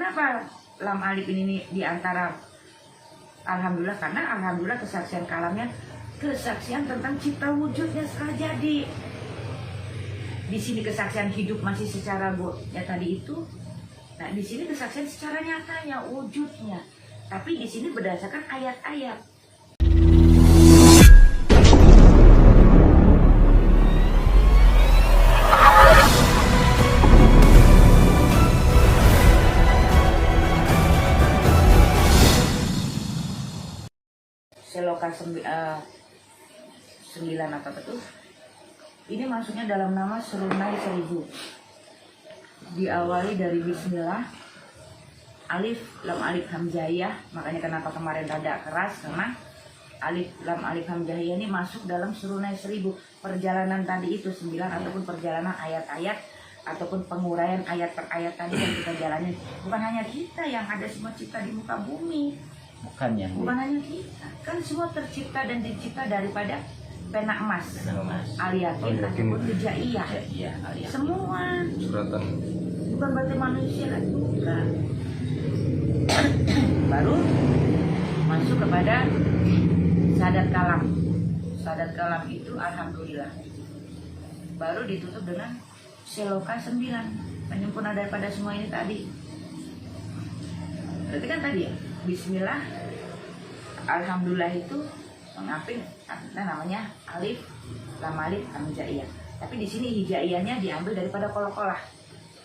Kenapa lam alif ini di antara alhamdulillah? Karena alhamdulillah kesaksian kalamnya kesaksian tentang cipta wujudnya setelah jadi. Di sini kesaksian hidup masih secara ya tadi itu. Nah, di sini kesaksian secara nyatanya wujudnya. Tapi di sini berdasarkan ayat-ayat. Seloka 9 apa tuh? Ini masuknya dalam nama Serunai 1000. Diawali dari Bismillah, alif lam alif hamzahiyah. Makanya kenapa kemarin rada keras, karena alif lam alif hamzahiyah ini masuk dalam Serunai 1000. Perjalanan tadi itu 9 ataupun perjalanan ayat-ayat ataupun penguraian ayat per ayat tadi yang kita jalani. Bukan hanya kita yang ada semua cipta di muka bumi. Bukan hanya kita, kan semua tercipta dan dicipta daripada pena emas, aliyakin ataupun hijaiyah. Semua suratan. Bukan berarti manusia lagi, bukan. Baru masuk kepada sadat kalam. Sadat kalam itu alhamdulillah. Baru ditutup dengan seloka 9, penyempurna daripada semua ini tadi. Berarti kan tadi ya, Bismillah, alhamdulillah itu mengapin namanya alif lam alif hamzahiyah. Tapi di sini hijaiyahnya diambil daripada kol-kolah.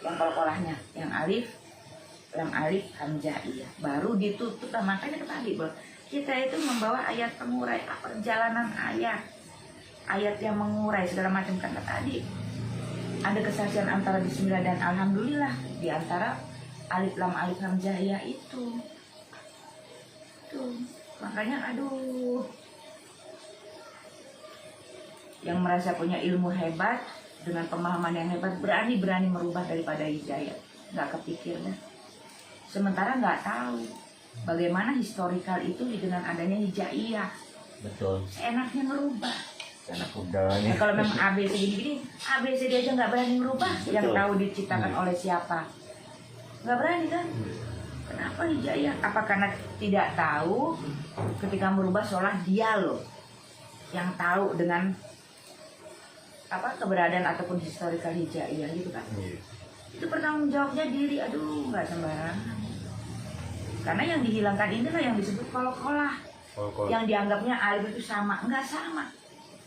Yang kol-kolahnya, yang alif lam alif hamzahiyah. Baru ditutup. Makanya tadi kita itu membawa ayat pengurai, perjalanan ayat. Ayat yang mengurai segala macam kata tadi. Ada kesaksian antara Bismillah dan alhamdulillah di antara alif lam alif hamzahiyah itu. Tuh, makanya aduh, yang merasa punya ilmu hebat dengan pemahaman yang hebat berani merubah daripada hidayah, nggak kepikirnya. Sementara nggak tahu bagaimana historikal itu dengan adanya hijaiyah. Betul. Enaknya merubah. Enak udahnya. Nah, kalau memang ABC gini, ABC dia aja nggak berani merubah. Betul. Yang tahu diciptakan oleh siapa? Nggak berani kan? Kenapa hijaiyah? Apa karena tidak tahu ketika merubah seolah dia loh yang tahu dengan apa keberadaan ataupun historical hijaiyah gitu kan? Itu bertanggung jawabnya diri. Aduh, nggak sembarangan. Karena yang dihilangkan inilah yang disebut kol-kolah. Yang dianggapnya alif itu sama, nggak sama.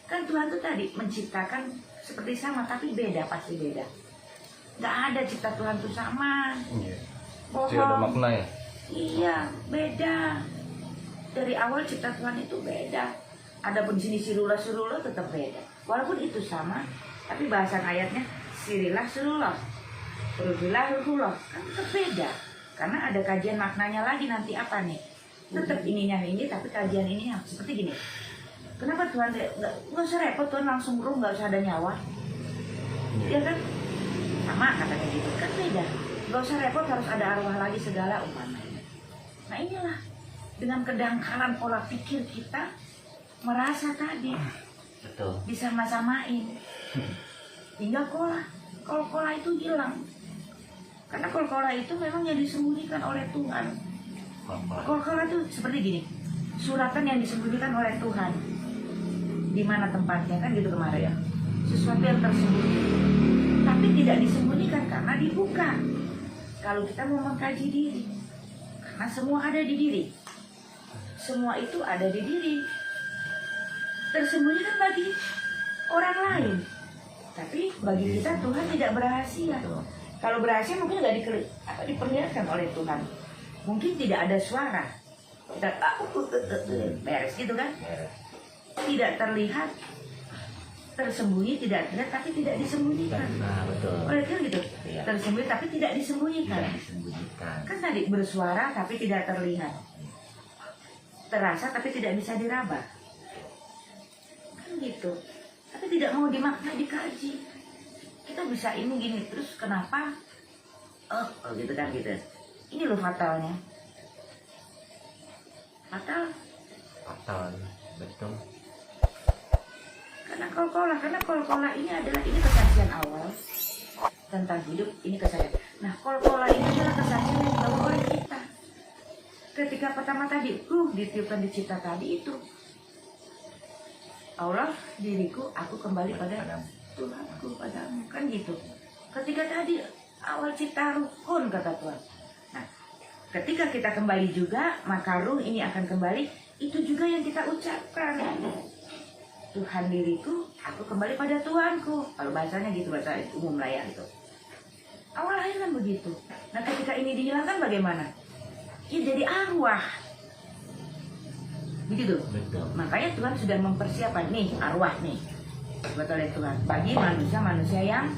Kan Tuhan tuh tadi menciptakan seperti sama, tapi beda, pasti beda. Nggak ada cipta Tuhan tuh sama. Pasti ada makna ya? Iya, beda. Dari awal cipta Tuhan itu beda. Adapun sini sirullah tetap beda. Walaupun itu sama, tapi bahasan ayatnya sirilah sirullah, rubillah rullah, kan tetap beda. Karena ada kajian maknanya lagi nanti apa nih? Tetap ininya ini, tapi kajian ini yang seperti gini. Kenapa Tuhan nggak usah repot, Tuhan langsung ruh, nggak usah ada nyawa? Ya kan? Sama katanya gitu, kan beda. Gak usah repot harus ada arwah lagi segala umpamanya. Nah inilah dengan kedangkalan pola pikir kita merasa tadi. Betul. Disama-samain hingga kol-kolah itu hilang. Karena kol-kolah itu memang yang disembunyikan oleh Tuhan. Kol-kolah itu seperti gini, suratan yang disembunyikan oleh Tuhan. Di mana tempatnya kan gitu kemarin ya. Sesuatu yang tersembunyi, tapi tidak disembunyikan karena dibuka. Kalau kita mau mengkaji diri, karena semua ada di diri, semua itu ada di diri, tersembunyi kan bagi orang lain, tapi bagi kita Tuhan tidak berhasil. Kalau berhasil mungkin nggak diperlihatkan oleh Tuhan, mungkin tidak ada suara, kita beres gitu kan, tidak terlihat. Tersembunyi tidak terlihat tapi tidak disembunyikan. Nah, betul. Oleh itu gitu. Iya. Tersembunyi tapi tidak disembunyikan. Tidak disembunyikan. Kan tadi bersuara tapi tidak terlihat. Terasa tapi tidak bisa diraba. Kan gitu. Tapi tidak mau dimakna dikaji. Kita bisa ini gini terus kenapa? Oh gitu kan gitu. Ini loh fatalnya. Fatal. Betul. Karena kol-kolah ini adalah kesaksian awal tentang hidup, ini kesaksian. Nah, kol-kolah ini adalah kesaksian yang dibawa oleh ketika pertama tadi ditiupkan di cipta tadi itu Allah diriku, aku kembali pada Tuhanku, padamu, kan gitu. Ketika tadi awal cipta rukun kata Tuhan. Nah, ketika kita kembali juga, maka ruh ini akan kembali. Itu juga yang kita ucapkan. Tuhan diriku, aku kembali pada Tuhanku. Kalau bahasanya gitu, bahasa umum lah ya itu. Awal lahir kan begitu. Nah, ketika ini dihilangkan bagaimana? Ya jadi arwah. Begitu. Betul. Makanya Tuhan sudah mempersiapkan nih arwah nih. Betul ya Tuhan. Bagi manusia-manusia yang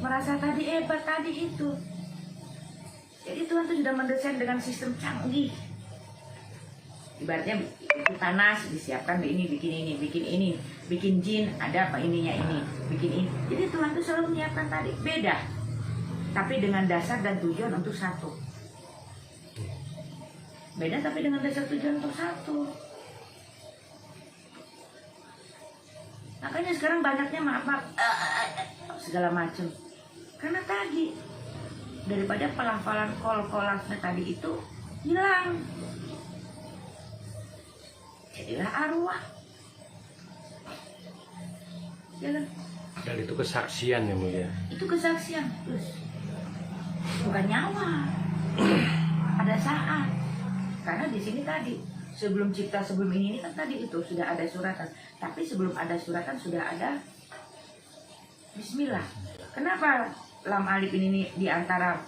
merasa tadi hebat tadi itu. Jadi Tuhan tuh sudah mendesain dengan sistem canggih. Ibaratnya itu panas disiapkan ini, bikin jin ada apa ininya ini, bikin ini. Jadi Tuhan tuh selalu menyiapkan tadi beda, tapi dengan dasar dan tujuan untuk satu. Beda tapi dengan dasar tujuan untuk satu. Makanya sekarang banyaknya maaf segala macam. Karena tadi daripada pelafalan kol-kolasnya tadi itu hilang. Jadilah arwah. Jalan. Dan itu kesaksian ya mulia. Itu kesaksian, terus bukan nyawa. Ada saat. Karena di sini tadi sebelum cipta sebelum ini kan tadi itu sudah ada suratan. Tapi sebelum ada suratan sudah ada Bismillah. Kenapa lam alif ini di antara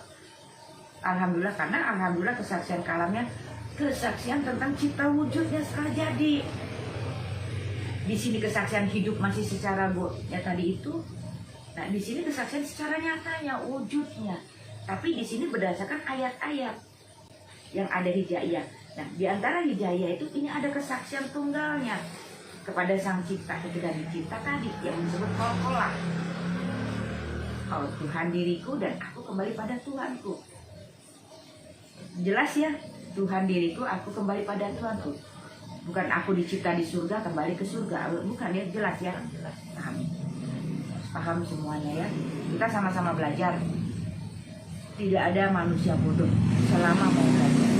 alhamdulillah? Karena alhamdulillah kesaksian kalamnya kesaksian tentang cipta wujudnya setelah jadi. Di sini kesaksian hidup masih secara ya tadi itu. Nah di sini kesaksian secara nyatanya wujudnya. Tapi di sini berdasarkan ayat-ayat yang ada hijaiyah. Nah di antara hijaiyah itu ini ada kesaksian tunggalnya kepada sang cipta ketika dicipta tadi yang disebut kol-kolah. Oh Tuhan diriku dan aku kembali pada Tuhanku. Jelas ya, Tuhan diriku, aku kembali pada Tuhanku. Bukan aku dicipta di surga kembali ke surga. Bukan ya, jelas ya. Paham. Paham semuanya ya. Kita sama-sama belajar. Tidak ada manusia bodoh selama mau belajar.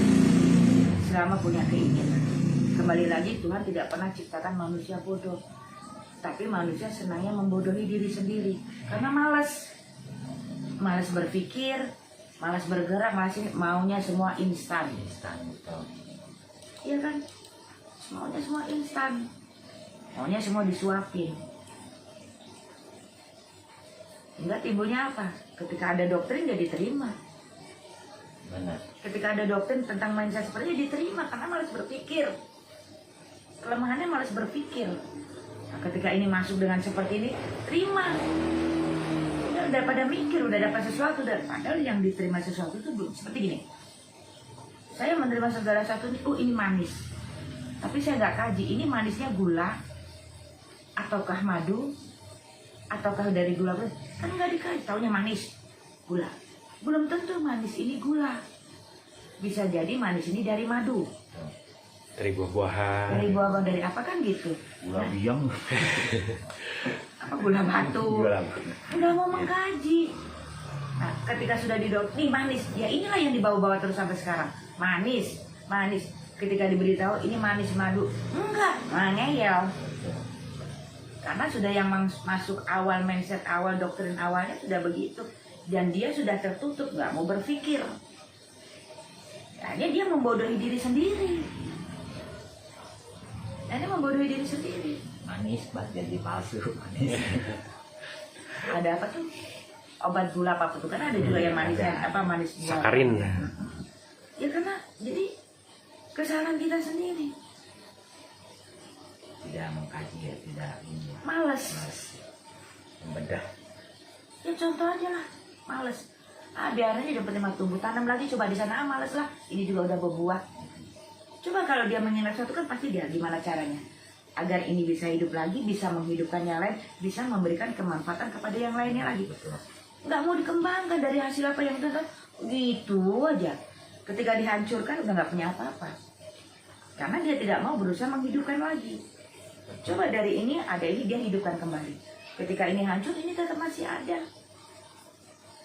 Selama punya keinginan. Kembali lagi Tuhan tidak pernah ciptakan manusia bodoh. Tapi manusia senangnya membodohi diri sendiri. Karena malas. Malas berpikir, malas bergerak, malas maunya semua instan. Instan betul. Iya kan? Maunya semua instan. Maunya semua disuapin. Hingga timbulnya apa? Ketika ada doktrin dia diterima. Benar. Ketika ada doktrin tentang mindset seperti itu diterima karena malas berpikir. Kelemahannya malas berpikir. Nah, ketika ini masuk dengan seperti ini, terima. Udah pada mikir, udah dapat sesuatu, dan padahal yang diterima sesuatu itu belum seperti gini. Saya menerima segala sesuatu ini, oh ini manis. Tapi saya nggak kaji, ini manisnya gula, ataukah madu, ataukah dari gula? Kan nggak dikaji, taunya manis, gula. Belum tentu manis ini gula. Bisa jadi manis ini dari madu. Dari buah-buahan. Dari buah-buahan, dari apa kan gitu. Gula biang. Apa gula batu. Udah mau mengkaji. Nah, ketika sudah nih manis, ya inilah yang dibawa-bawa terus sampai sekarang. Manis. Ketika diberitahu ini manis madu, enggak, ngeyel. Karena sudah yang masuk awal mindset awal doktrin awalnya sudah begitu, dan dia sudah tertutup, nggak mau berpikir. Akhirnya dia membodohi diri sendiri. Manis bah jadi palsu manis. Ada apa tuh? Obat gula apa tuh? Kan ada juga yang manisnya apa manis gula. Sakarin. Ya karena jadi kesalahan kita sendiri. Tidak mengkaji ya, tidak ini. Males. Membedah. Ya contoh aja lah, males. Biar aja dapat tumbuh, tanam lagi coba di sana, males lah. Ini juga udah berbuah. Coba kalau dia mengingat sesuatu kan pasti dia gimana caranya agar ini bisa hidup lagi, bisa menghidupkan yang lain, bisa memberikan kemanfaatan kepada yang lainnya lagi. Nggak mau dikembangkan dari hasil apa yang itu gitu aja. Ketika dihancurkan udah nggak punya apa-apa. Karena dia tidak mau berusaha menghidupkan lagi. Coba dari ini ada ini dia hidupkan kembali. Ketika ini hancur ini tetap masih ada.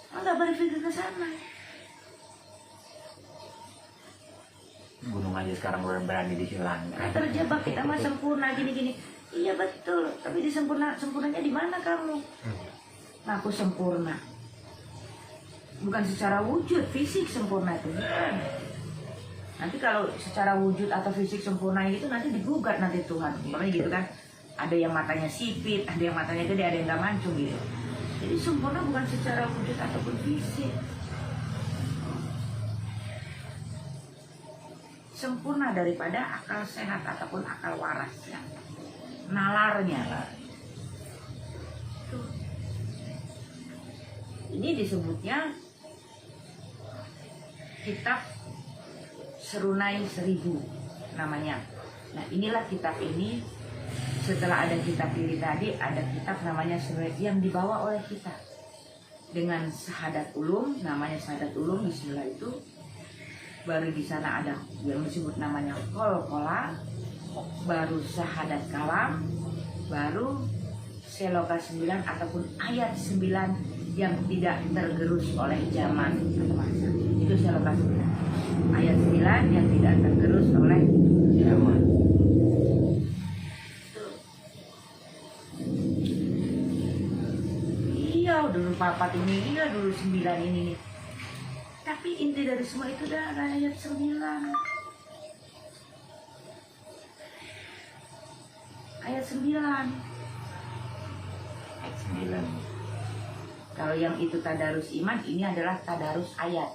Nggak berpikir ke sana. aja sekarang udah berani dihilangkan. Terjebak kita mah sempurna gini-gini. Iya betul, tapi sempurnanya di mana kamu? Nah, aku sempurna. Bukan secara wujud, fisik sempurna itu bukan. Nanti kalau secara wujud atau fisik sempurna itu nanti digugat nanti Tuhan. Makanya gitu kan. Ada yang matanya sipit, ada yang matanya gede, ada yang nggak mancung gitu. Jadi sempurna bukan secara wujud ataupun fisik. Sempurna daripada akal sehat ataupun akal warasnya, nalarnya. Tuh. Ini disebutnya kitab Serunai 1000 namanya. Nah, inilah kitab ini. Setelah ada kitab ini tadi, ada kitab namanya Serunai yang dibawa oleh kita dengan syahadat ulum, namanya syahadat ulum. Bismillah itu baru di sana ada yang disebut namanya Qalqalah, baru syahadat kalam, baru seloka 9 ataupun ayat 9 yang tidak tergerus oleh zaman atau masa. Itu seloka 9. Ayat 9 yang tidak tergerus oleh zaman. Iya, dulu 4 ini, iya dulu 9 ini nih. Tapi inti dari semua itu dah ayat 9. Ayat 9. Ayat 9. Kalau yang itu tadarus iman, ini adalah tadarus ayat.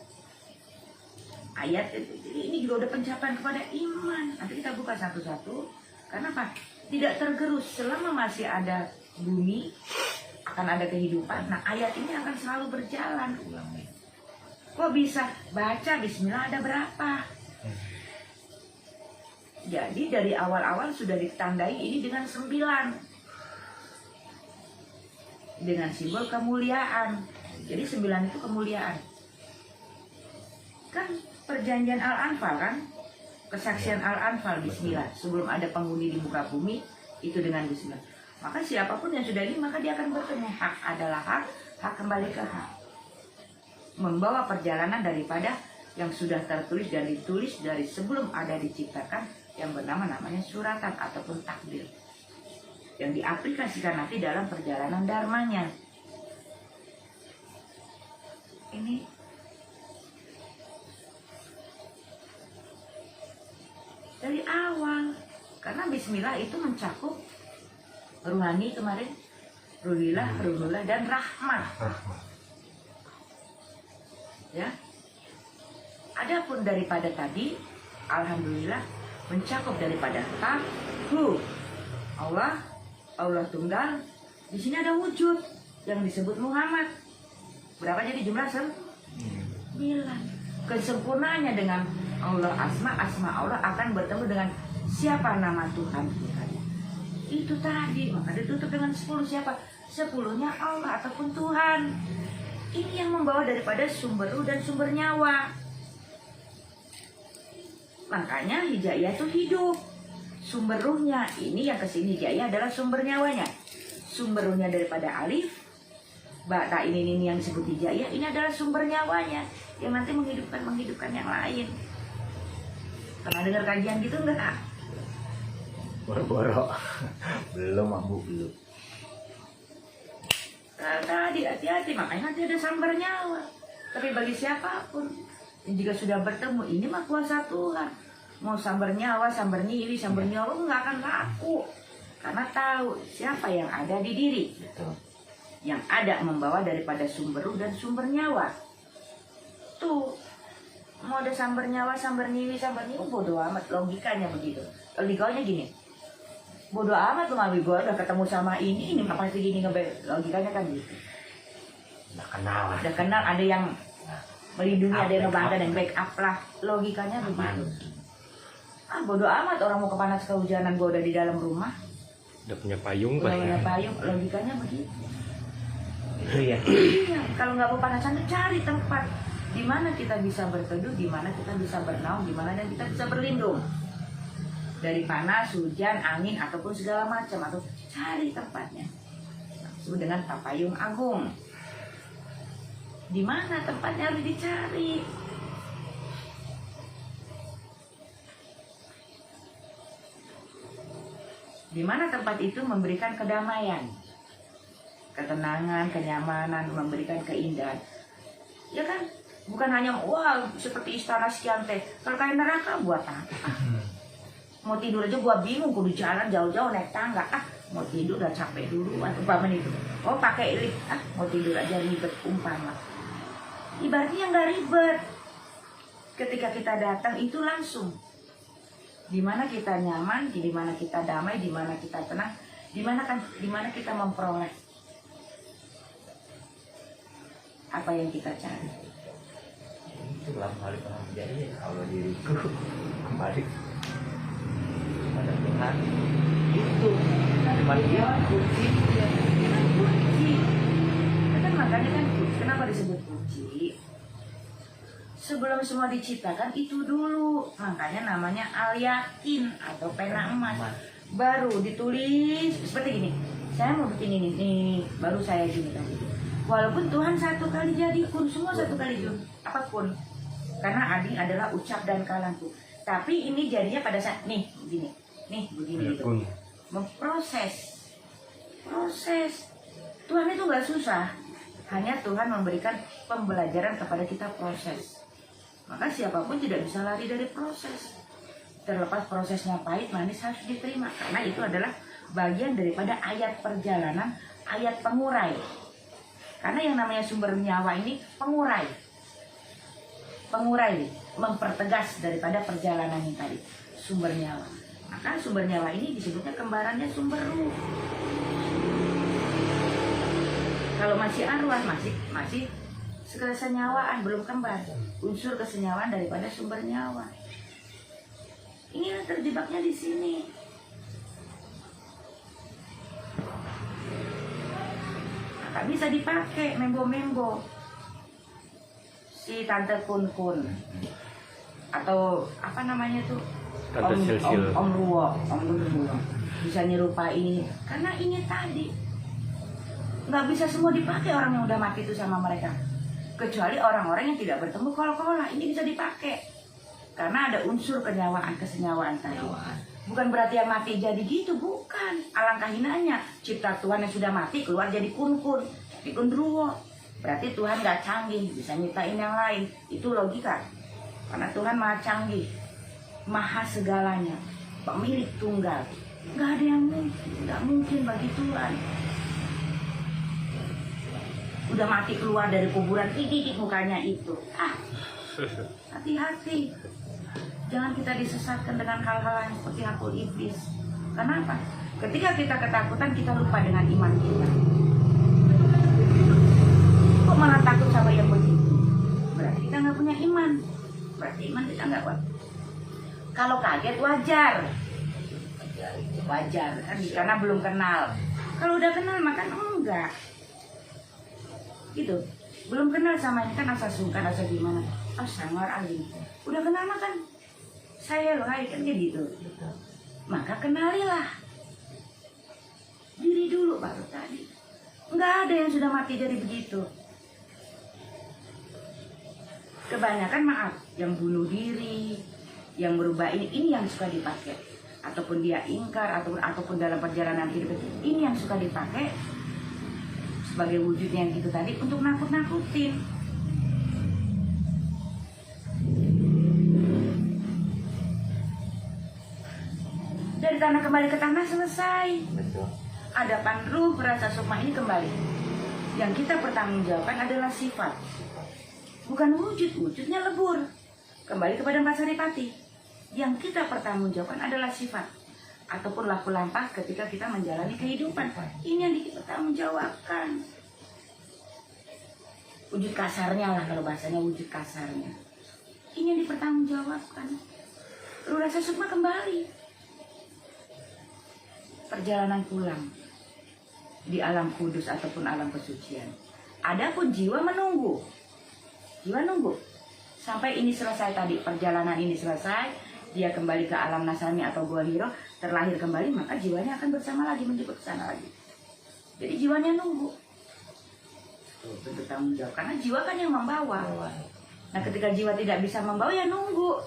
Ayat ini juga udah pencapaian kepada iman. Nanti kita buka satu-satu. Karena apa? Tidak tergerus selama masih ada bumi, akan ada kehidupan. Nah, ayat ini akan selalu berjalan. Kok bisa baca Bismillah ada berapa? Jadi dari awal-awal sudah ditandai ini dengan 9. Dengan simbol kemuliaan. Jadi 9 itu kemuliaan. Kan perjanjian Al-Anfal kan? Kesaksian Al-Anfal Bismillah. Sebelum ada penghuni di muka bumi, itu dengan Bismillah. Maka siapapun yang sudah ini, maka dia akan bertemu. Hak adalah hak, hak kembali ke hak. Membawa perjalanan daripada yang sudah tertulis dan ditulis dari sebelum ada diciptakan, yang namanya suratan ataupun takdir, yang diaplikasikan nanti dalam perjalanan dharmanya. Ini dari awal, karena Bismillah itu mencakup ruhani kemarin, ruhillah, dan rahmat. Ya, adapun daripada tadi, alhamdulillah mencakup daripada hu, Allah tunggal. Di sini ada wujud yang disebut Muhammad. Berapa jadi jumlah 9? Kesempurnaannya dengan Allah, asma Allah akan bertemu dengan siapa nama Tuhan kita. Itu tadi, maka ditutup dengan 10 siapa? 10-nya Allah ataupun Tuhan. Ini yang membawa daripada sumber ruh dan sumber nyawa. Makanya hijayah itu hidup. Sumber ruhnya ini yang kesini hijayah adalah sumber nyawanya. Sumber ruhnya daripada alif, bata ini yang disebut hijayah, ini adalah sumber nyawanya yang nanti menghidupkan yang lain. Pernah dengar kajian gitu enggak? Boro-boro. Belum, Ambu, belum. Tadi hati-hati, makanya nanti ada sambar nyawa. Tapi bagi siapapun jika sudah bertemu, ini mah kuasa Tuhan. Mau sambar nyawa, sambar nyiwi, sambar nyawa nggak akan laku. Karena tahu siapa yang ada di diri. Betul. Yang ada membawa daripada sumber ruh dan sumber nyawa. Tuh, mau ada sambar nyawa, sambar nyiwi, bodoh amat. Logikanya begitu. Logikanya gini, bodoh amat lu Mabi, gue udah ketemu sama ini apa sih gini, logikanya kan gitu. Udah kenal lah. Udah kenal, ada yang melindungi, ada yang ngebangga dan backup lah. Logikanya begitu. Bodoh amat orang mau kepanas kehujanan, gue udah di dalam rumah. Udah punya payung, Udah punya payung, logikanya begitu. Iya. Iya, kalau nggak mau panasan, cari tempat di mana kita bisa berteduh, di mana kita bisa bernaung, di mana dan kita bisa berlindung dari panas, hujan, angin ataupun segala macam, atau cari tempatnya. Disebut dengan tapayung agung. Di mana tempatnya harus dicari. Di mana tempat itu memberikan kedamaian, ketenangan, kenyamanan, memberikan keindahan. Ya kan? Bukan hanya wah seperti istana sekian teh. Kalau kayak neraka buat apa? Mau tidur aja gua bingung, kudu jalan jauh-jauh naik tangga. Mau tidur udah capek dulu umpama itu. Oh pakai lift, mau tidur aja ribet umpama. Ibaratnya nggak ribet. Ketika kita datang itu langsung. Di mana kita nyaman, di mana kita damai, di mana kita tenang, di mana kita memperoleh apa yang kita cari. Itu dalam hal itu terjadi kalau diriku kembali pada Tuhan itu kembali dia Kunci, kunci. Kan makanya kan kenapa disebut kunci? Sebelum semua diciptakan itu dulu, makanya namanya al-yakin atau pena emas. Baru ditulis seperti gini. Saya mau bikin ini nih, baru saya gini tadi. Walaupun Tuhan satu kali jadi kun, semua satu kali jadi apapun. Karena adi adalah ucap dan kalamku. Tapi ini jadinya pada saat nih begini gitu. Memproses, proses. Tuhan itu nggak susah. Hanya Tuhan memberikan pembelajaran kepada kita proses. Maka siapapun tidak bisa lari dari proses. Terlepas prosesnya pahit, manis harus diterima. Karena itu adalah bagian daripada ayat perjalanan, ayat pengurai. Karena yang namanya sumber nyawa ini pengurai. Pengurai, mempertegas daripada perjalanan yang tadi. Sumber nyawa. Maka sumber nyawa ini disebutnya kembarannya sumber ruh. Kalau masih arwah, masih kesenyawaan, belum kembar. Unsur kesenyawaan daripada sumber nyawa. Ini yang terjebaknya di sini. Maka bisa dipakai membo-membo. Si tante kun-kun. Atau apa namanya tuh? Tante Sil-sil. Om Ruwo. Bisa nyerupain. Karena ini tadi. Nggak bisa semua dipakai orang yang udah mati itu sama mereka. Kecuali orang-orang yang tidak bertemu kol-kolah. Ini bisa dipakai. Karena ada unsur kenyawaan, kesenyawaan tadi. Bukan berarti yang mati jadi gitu, bukan. Alangkah hinanya. Cipta Tuhan yang sudah mati keluar jadi kun-kun. Jadi kundruwo. Berarti Tuhan nggak canggih, bisa nyiptain yang lain. Itu logika. Karena Tuhan maha canggih. Maha segalanya. Pemilik tunggal. Nggak ada yang mungkin. Nggak mungkin bagi Tuhan. Udah mati keluar dari kuburan, titik mukanya itu. Hati-hati. Jangan kita disesatkan dengan hal-hal yang seperti hakul iblis. Kenapa? Ketika kita ketakutan, kita lupa dengan iman kita. Kok malah takut sama yang begitu? Berarti kita nggak punya iman. Berarti iman kita nggak kuat. Kalau kaget wajar. Wajar kan? Karena belum kenal. Kalau udah kenal maka enggak. Gitu. Belum kenal sama ini kan asa sungkan, asa gimana. Sangar aling. Udah kenal mah kan saya loh, hai kan kayak gitu. Maka kenalilah diri dulu baru tadi. Nggak ada yang sudah mati jadi begitu. Kebanyakan maaf, yang bunuh diri, yang berubah ini yang suka dipakai. Ataupun dia ingkar, ataupun dalam perjalanan hidup ini yang suka dipakai sebagai wujudnya yang gitu tadi untuk nakut-nakutin. Dari tanah kembali ke tanah selesai. Betul. Adapan ruh rasa sukma ini kembali. Yang kita pertanggungjawabkan adalah sifat. Bukan wujud, wujudnya lebur. Kembali kepada Mbak Saripati. Yang kita pertanggungjawabkan adalah sifat. Ataupun laku lampah ketika kita menjalani kehidupan. Ini yang dipertanggungjawabkan. Wujud kasarnya lah kalau bahasanya wujud kasarnya. Ini yang dipertanggungjawabkan. Ruh rasa sukma kembali. Perjalanan pulang di alam kudus ataupun alam kesucian. Adapun jiwa menunggu. Jiwa nunggu sampai ini selesai tadi, perjalanan ini selesai, dia kembali ke alam nasami atau gua hiro, terlahir kembali, maka jiwanya akan bersama lagi menjemput ke sana lagi. Jadi jiwanya nunggu. Untuk tanggung jawab karena jiwa kan yang membawa. Nah, ketika jiwa tidak bisa membawa ya nunggu.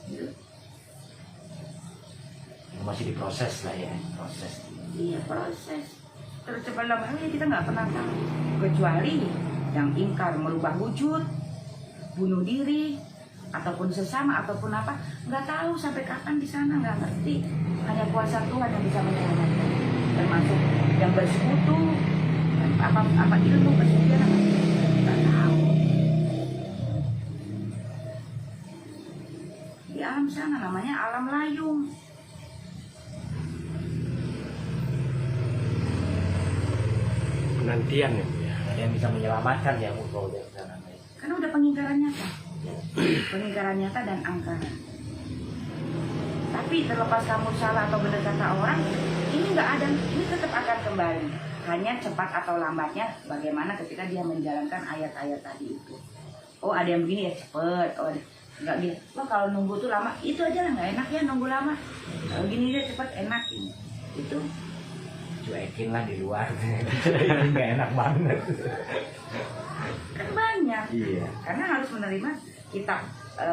Gitu. masih diproses lah ya, proses. Iya, proses. Terus cepat lamanya kita nggak pernah tahu. Kecuali yang ingkar merubah wujud, bunuh diri, ataupun sesama, ataupun apa, nggak tahu sampai kapan di sana, nggak ngerti. Hanya kuasa Tuhan yang bisa menyelamatkan. Termasuk yang bersekutu, apa ilmu pesugihan, nggak tahu. Di alam sana namanya alam layung. Penantian ya Bu ya. Ada yang bisa menyelamatkan ya Bu kalau dari sana. Karena udah pengingkaran nyata. Pengingkaran nyata dan angkaran. Tapi terlepas kamu salah atau benar kata orang, ini nggak ada, ini tetap akan kembali. Hanya cepat atau lambatnya bagaimana ketika dia menjalankan ayat-ayat tadi itu. Oh ada yang begini ya cepet, oh ada nggak gitu. Wah kalau nunggu tuh lama, itu aja lah nggak enak ya nunggu lama. Kalau gini dia cepet enak ini. Itu Cuekin lah di luar. Ini nggak enak banget. kan banyak. Iya. Karena harus menerima kitab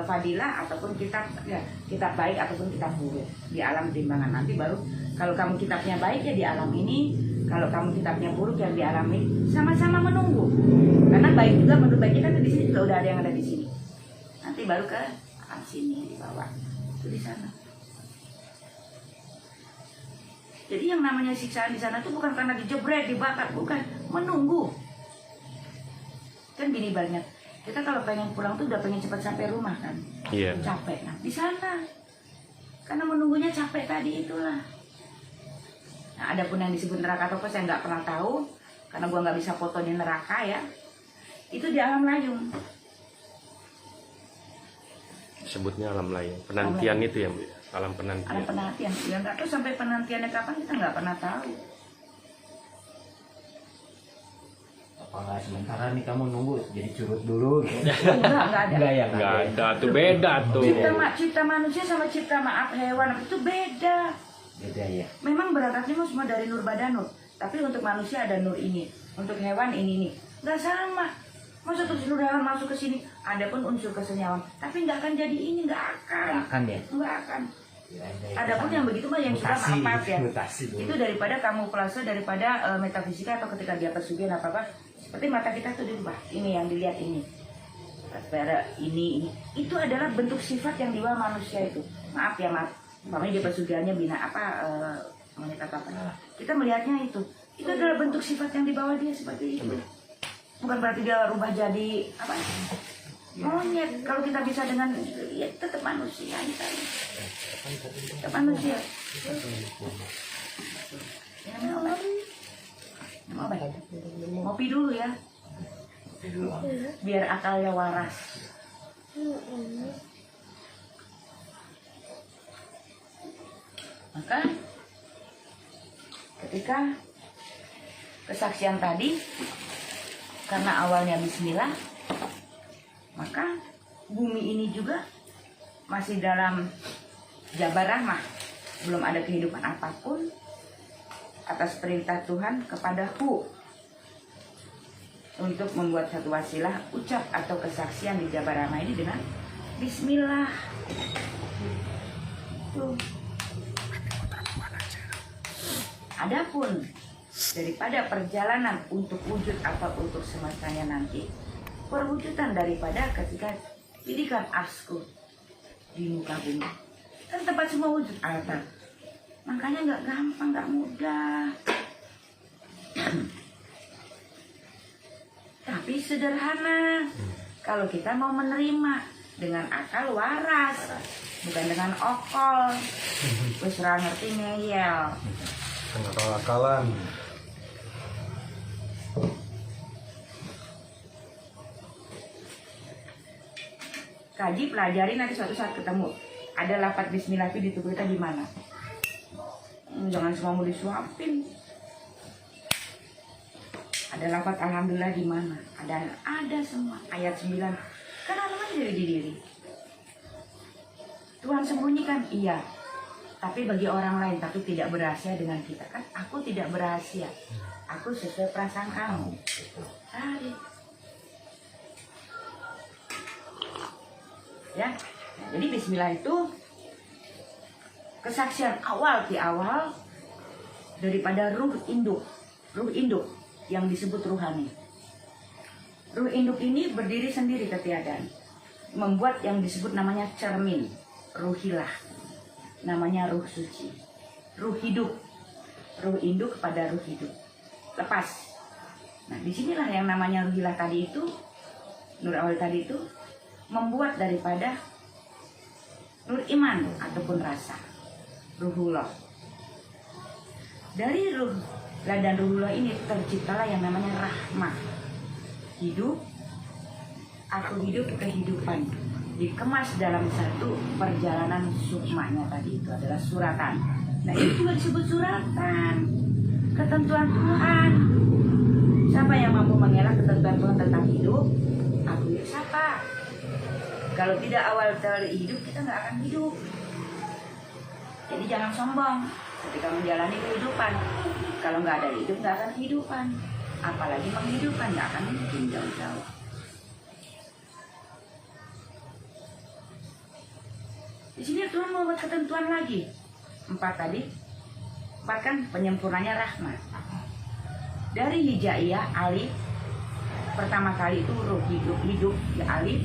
fadilah ataupun kitab baik ataupun kitab buruk di alam timbangan nanti. Baru kalau kamu kitabnya baik ya di alam ini, kalau kamu kitabnya buruk ya di alam ini, sama-sama menunggu. Karena baik juga menurut baiknya kan di sini juga udah ada yang ada di sini. Nanti baru ke alam sini di bawah itu di sana. Jadi yang namanya siksaan di sana tuh bukan karena dijebret, dibakar, bukan, menunggu. Kan gini banyak. Kita kalau pengen pulang tuh udah pengen cepat sampai rumah kan. Iya. Capek. Nah, di sana. Karena menunggunya capek tadi itulah. Nah, adapun yang disebut neraka atau apa saya nggak pernah tahu karena gua nggak bisa foto di neraka ya. Itu di alam layung. Sebutnya alam layung. Penantian itu ya Bu ya. Alam penantian. Alam penantian. Ya nggak tahu sampai penantiannya kapan kita nggak pernah tahu. Apa nggak sementara nih kamu nunggu jadi curut dulu gitu. Enggak ada. Enggak ya, Nggak ada tuh, beda tuh. Cipta manusia sama cipta maaf hewan itu beda. Beda ya. Memang berangkatnya mah semua dari nur badanur. Tapi untuk manusia ada nur ini, untuk hewan ini nih. Nggak sama. Masa terus nur hewan masuk ke sini, ada pun unsur kesenyawan. Tapi nggak akan jadi ini, nggak akan. Nggak akan ya. Nggak akan. Kirain Ada pun yang begitu mah yang suka maaf ya. Mutasi dulu. Itu daripada kamuflase, daripada metafisika atau ketika dia pesugihan apa-apa. Seperti mata kita tuh dirubah. Ini yang dilihat ini. Pada ini. Itu adalah bentuk sifat yang dibawa manusia itu. Maaf ya, maaf. Namanya dia pesugihannya bina wanita apa. Kita melihatnya itu. Itu adalah bentuk sifat yang dibawa dia seperti itu. Bukan berarti dia rubah jadi apa? Monyet. Kalau kita bisa dengan ya tetap manusia misalnya. Tetap manusia. Ngopi dulu ya. Biar akalnya waras. Maka ketika kesaksian tadi karena awalnya bismillah, maka bumi ini juga masih dalam jabar rahmah, belum ada kehidupan apapun atas perintah Tuhan kepada Hu untuk membuat satu wasilah ucap atau kesaksian di jabar rahmah ini dengan bismillah. Tuh. Adapun daripada perjalanan untuk wujud atau untuk semestanya nanti, perwujudan daripada ketika didikan asku di muka bumi kan tempat semua wujud altar, makanya nggak gampang, nggak mudah. Tapi sederhana kalau kita mau menerima dengan akal waras, bukan dengan okol. Wis ora ngerti ngeyel. Akal-akalan. Kaji, pelajari, nanti suatu saat ketemu ada lafaz bismillah itu di tubuh kita di mana. Jangan semua mau disuapin. Ada lafaz alhamdulillah di mana? Ada semua. Ayat 9. Kan halaman dari diri. Tuhan sembunyikan, iya. Tapi bagi orang lain, tapi tidak berhasil dengan kita kan. Aku tidak berhasil. Aku sesuai perasaan kamu. Tadi. Ya. Jadi bismillah itu kesaksian awal daripada ruh induk yang disebut ruhani. Ruh induk ini berdiri sendiri ketiadaan, membuat yang disebut namanya cermin, ruhilah, namanya ruh suci, ruh hidup, ruh induk kepada ruh hidup, lepas. Nah, disinilah yang namanya ruhilah tadi itu, nur awal tadi itu, membuat daripada nur iman ataupun rasa, ruhullah. Dari ruh dan ruhullah ini terciptalah yang namanya rahmah, hidup, aku hidup kehidupan, dikemas dalam satu perjalanan sukmanya tadi itu adalah suratan. Nah, itu juga disebut suratan, ketentuan Tuhan. Siapa yang mampu mengelak ketentuan Tuhan tentang hidup? Aku ya siapa? Kalau tidak awal dari hidup, kita nggak akan hidup. Jadi jangan sombong ketika menjalani kehidupan. Kalau nggak ada hidup, nggak akan kehidupan. Apalagi menghidupkan, nggak akan mungkin jauh-jauh. Di sini Tuhan mau buat ketentuan lagi. 4 tadi. 4 kan penyempurnanya rahmat. Dari hijaiyah, alif. Pertama kali itu ruh hidup ya alif.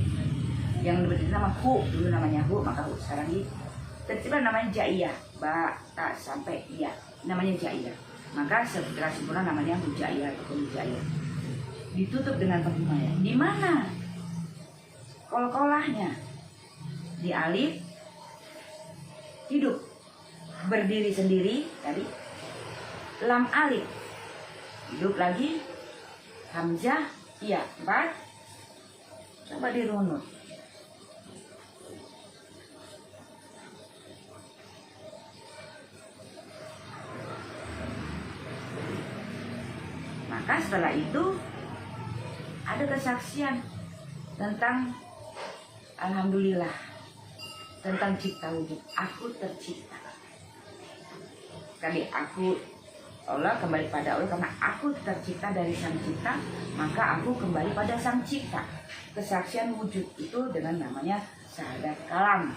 Yang berarti nama hu, dulu namanya hu, maka hu sekarang ini tercipta namanya jaiyah, ba, ta, sampai iya, namanya jaiyah. Maka setelah sempurna namanya hujaiyah atau hujaiyah. Ditutup dengan penghimaya. Di mana kol-kolahnya? Di alif, hidup, berdiri sendiri tadi. Lam alif, hidup lagi. Hamzah, iya, 4. Coba dirunut. Maka setelah itu ada kesaksian tentang alhamdulillah, tentang cipta wujud. Aku tercipta. Kali aku Allah kembali pada Allah karena aku tercipta dari sang cipta, maka aku kembali pada sang cipta. Kesaksian wujud itu dengan namanya syahadat kalam.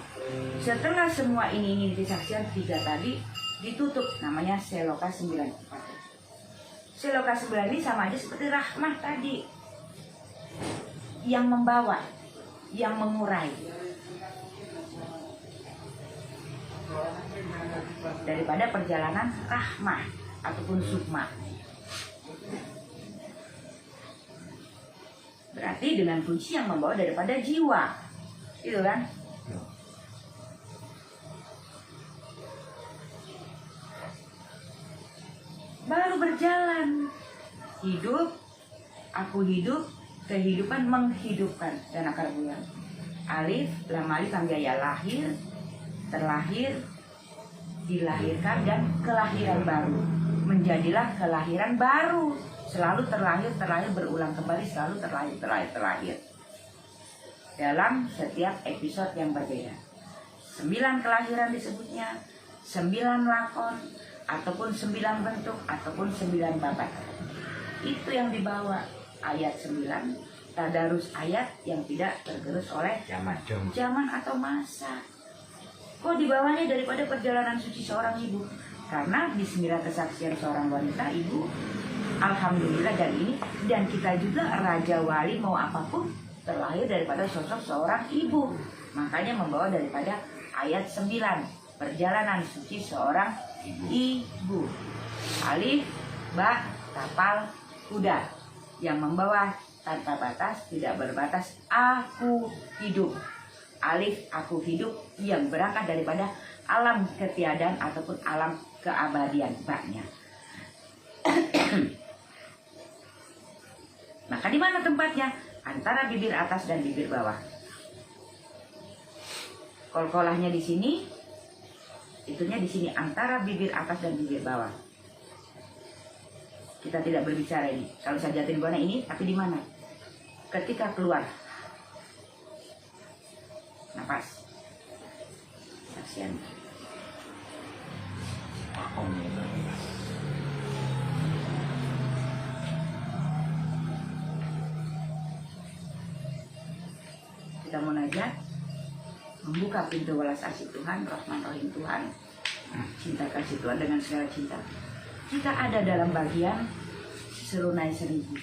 Setelah semua ini kesaksian 3 tadi ditutup namanya seloka 94. Seloka 9 ini sama aja seperti rahmah tadi, yang membawa, yang mengurai daripada perjalanan rahmah ataupun sukma. Berarti dengan kunci yang membawa daripada jiwa, gitu kan? Baru berjalan hidup, aku hidup, kehidupan menghidupkan dan akar bulan. Alif, lam alif, hamzah lahir, terlahir, dilahirkan dan kelahiran baru. Menjadilah kelahiran baru, selalu terlahir berulang kembali, selalu terlahir. Dalam setiap episode yang berbeda. 9 kelahiran disebutnya, 9 lakon, ataupun 9 bentuk, ataupun 9 babat. Itu yang dibawa ayat 9, tadarus ayat yang tidak tergerus oleh zaman atau masa. Kok dibawanya daripada perjalanan suci seorang ibu? Karena di 9 kesaksian seorang wanita, ibu, alhamdulillah dan kita juga raja wali mau apapun terlahir daripada sosok seorang ibu. Makanya membawa daripada ayat 9, perjalanan suci seorang ibu. Alif, ba, kapal, kuda yang membawa tanpa batas, tidak berbatas, aku hidup. Alif, aku hidup yang berangkat daripada alam ketiadaan ataupun alam keabadian, baknya. Maka di mana tempatnya? Antara bibir atas dan bibir bawah. Kol-kolahnya di sini, itunya di sini antara bibir atas dan bibir bawah. Kita tidak berbicara ini. Kalau saya jatuhin buana ini, tapi di mana? Ketika keluar napas. Kasihan. Kita munajat, membuka pintu welas asih Tuhan, Rahman Rahim Tuhan, cinta kasih Tuhan dengan segala cinta. Kita ada dalam bagian serunai seribu.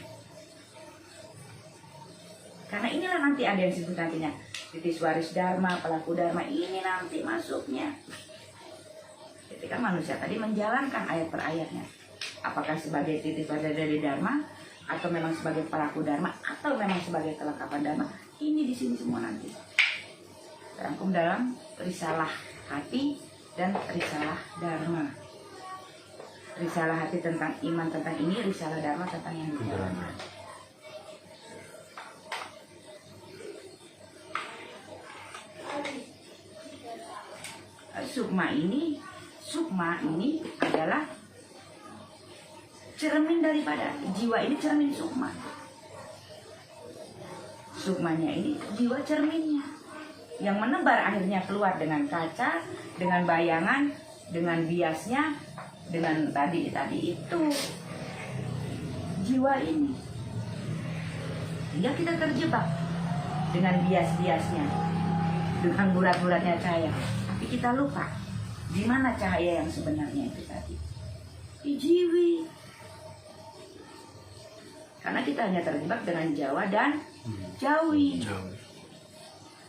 Karena inilah nanti ada yang disebut nantinya titis waris dharma, pelaku dharma, ini nanti masuknya. Ketika manusia tadi menjalankan ayat per ayatnya, apakah sebagai titis waris dari dharma, atau memang sebagai pelaku dharma, atau memang sebagai kelengkapan dharma, ini di sini semua nanti terangkum dalam risalah hati dan risalah dharma. Risalah hati tentang iman tentang ini, risalah dharma tentang yang dijalankan. Sukma ini adalah cermin daripada jiwa ini, cermin sukma. Sukmanya ini jiwa cerminnya yang menebar akhirnya keluar dengan kaca, dengan bayangan, dengan biasnya, dengan tadi itu jiwa ini. Hingga kita terjebak dengan bias-biasnya, dengan bulat-bulatnya cahaya. Tapi kita lupa di mana cahaya yang sebenarnya itu tadi, di jiwi. Karena kita hanya terjebak dengan Jawa dan Jawi.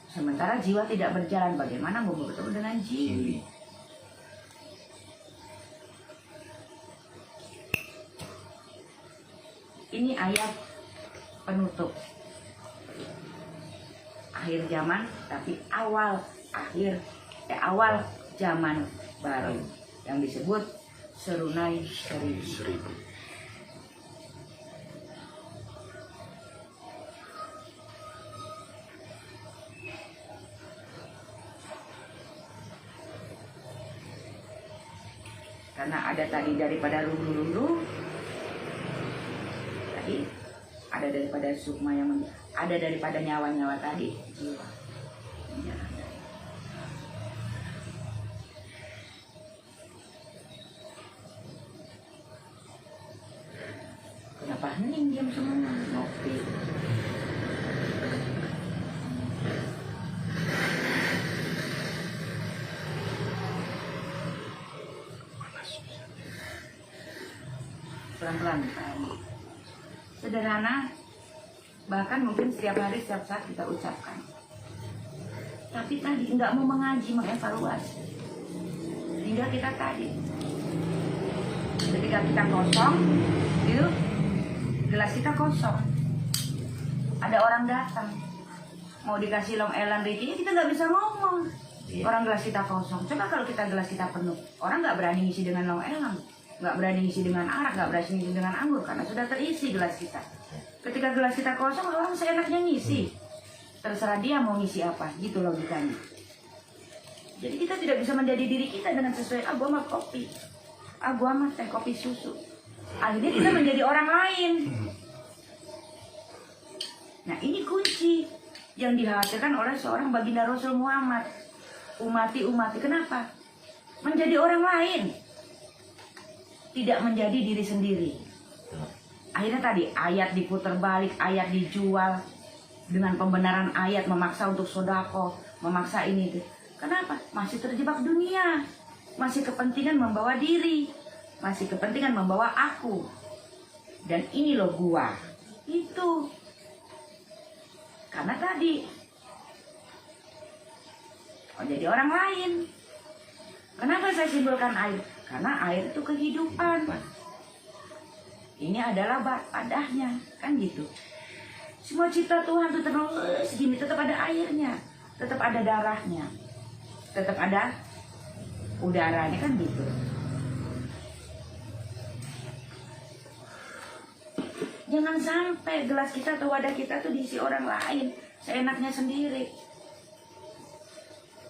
Sementara jiwa tidak berjalan, bagaimana mau bertemu dengan jiwi? Ini ayat penutup akhir zaman, tapi awal zaman baru yang disebut serunai seribu. Karena ada tadi daripada lulu-lulu, tadi ada daripada sukma yang ada daripada nyawa-nyawa tadi, jiwa. Kenapa hening diam semua? Ngopi. Pelan-pelan. Sederhana, bahkan mungkin setiap hari, setiap saat kita ucapkan. Tapi tadi nggak mau mengaji, mengevaluasi. Hingga kita tadi, ketika kita kosong, itu gelas kita kosong. Ada orang datang, mau dikasih long elan rikinya, kita nggak bisa ngomong. Orang gelas kita kosong. Coba kalau kita gelas kita penuh, orang nggak berani ngisi dengan long elan, nggak berani ngisi dengan arak, nggak berani ngisi dengan anggur, karena sudah terisi gelas kita. Ketika gelas kita kosong, orang seenaknya ngisi. Terserah dia mau ngisi apa, gitu logikanya. Jadi kita tidak bisa menjadi diri kita dengan sesuai, gua mah kopi, gua mah teh kopi susu. Akhirnya kita menjadi orang lain. Nah ini kunci yang dikhawatirkan oleh seorang baginda Rasul Muhammad. Umati, kenapa? Menjadi orang lain, tidak menjadi diri sendiri. Akhirnya tadi ayat diputar balik, ayat dijual dengan pembenaran ayat, memaksa untuk sodako, memaksa ini itu. Kenapa? Masih terjebak dunia, masih kepentingan membawa diri, masih kepentingan membawa aku. Dan ini loh gua, itu. Karena tadi jadi orang lain. Kenapa saya simpulkan air? Karena air itu kehidupan. Ini adalah padahnya, kan gitu. Semua cipta Tuhan itu terus gini, tetap ada airnya, tetap ada darahnya, tetap ada udaranya, kan gitu. Jangan sampai gelas kita atau wadah kita tuh diisi orang lain, seenaknya sendiri.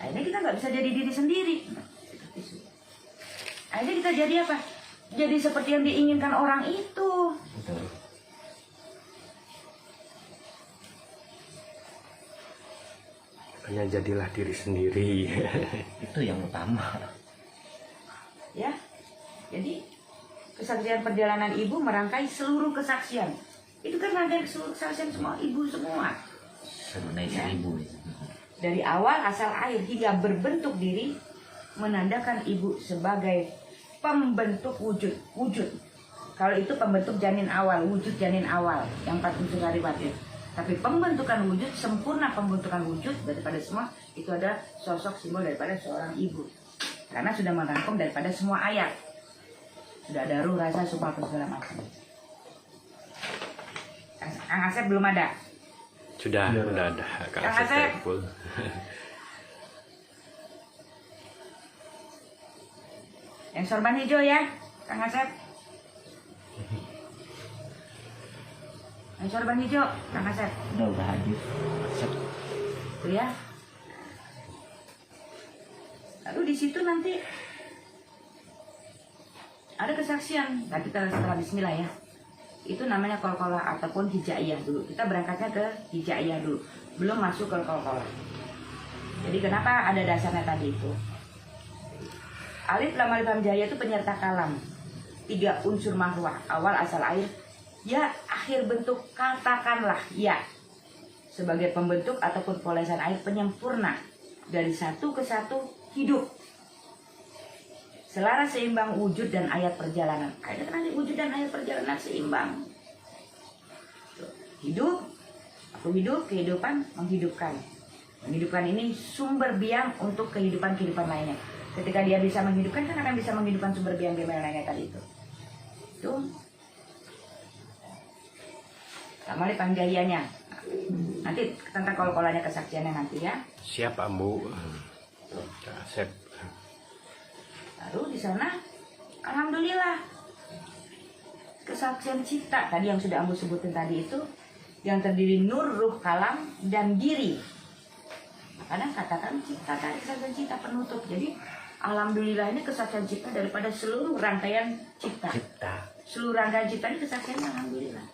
Akhirnya kita nggak bisa jadi diri sendiri. Akhirnya kita jadi apa? Jadi seperti yang diinginkan orang itu. Betul. Hanya jadilah diri sendiri. Itu yang utama. Ya, jadi kesaksian perjalanan ibu merangkai seluruh kesaksian. Itu kan rangkaian seluruh kesaksian semua ibu semua. Serunai Ya. seribu. Dari awal asal air hingga berbentuk diri menandakan ibu sebagai pembentuk wujud. Kalau itu pembentuk janin awal, wujud janin awal yang 47 hari batin. Tapi pembentukan wujud, sempurna pembentukan wujud daripada semua, itu adalah sosok simbol daripada seorang ibu. Karena sudah merangkum daripada semua ayat. Sudah ada ruh, rasa, sumpah, segala macam. Kang Asep belum ada. Sudah ada. Kang Kang Asep. full. Yang sorban hijau ya, Kang Asep. Yang sorban hijau, Kang Asep. Udah hadir. Tuh ya. Lalu di situ nanti ada kesaksian. Nah, kita setelah bismillah ya. Itu namanya kolkolah ataupun hijaiyah dulu. Kita berangkatnya ke hijaiyah dulu. Belum masuk ke kolkolah. Jadi kenapa ada dasarnya tadi itu? Alif lam alif lam jaya itu penyerta kalam. 3 unsur mahwah. Awal asal air. Ya, akhir bentuk katakanlah ya. Sebagai pembentuk ataupun polesan air penyempurna. Dari satu ke satu hidup. Selaras seimbang wujud dan ayat perjalanan. Ayat nanti wujud dan ayat perjalanan seimbang. Hidup, aku hidup, kehidupan menghidupkan. Menghidupkan ini sumber biang untuk kehidupan-kehidupan lainnya. Ketika dia bisa menghidupkan, kan akan bisa menghidupkan sumber biang-biang lainnya tadi itu. Itu. Sama di panggayanya. Nanti tentang kol-kolannya kesaksiannya nanti ya. Siap Ambu. Kang Asep. Lalu di sana, alhamdulillah, kesaksian cipta tadi yang sudah Ambu sebutin tadi itu, yang terdiri nur, ruh, kalam, dan diri. Kadang katakan cipta tadi kesaksian cipta penutup. Jadi alhamdulillah ini kesaksian cipta daripada seluruh rangkaian cipta. Seluruh rangkaian cipta ini kesaksiannya alhamdulillah.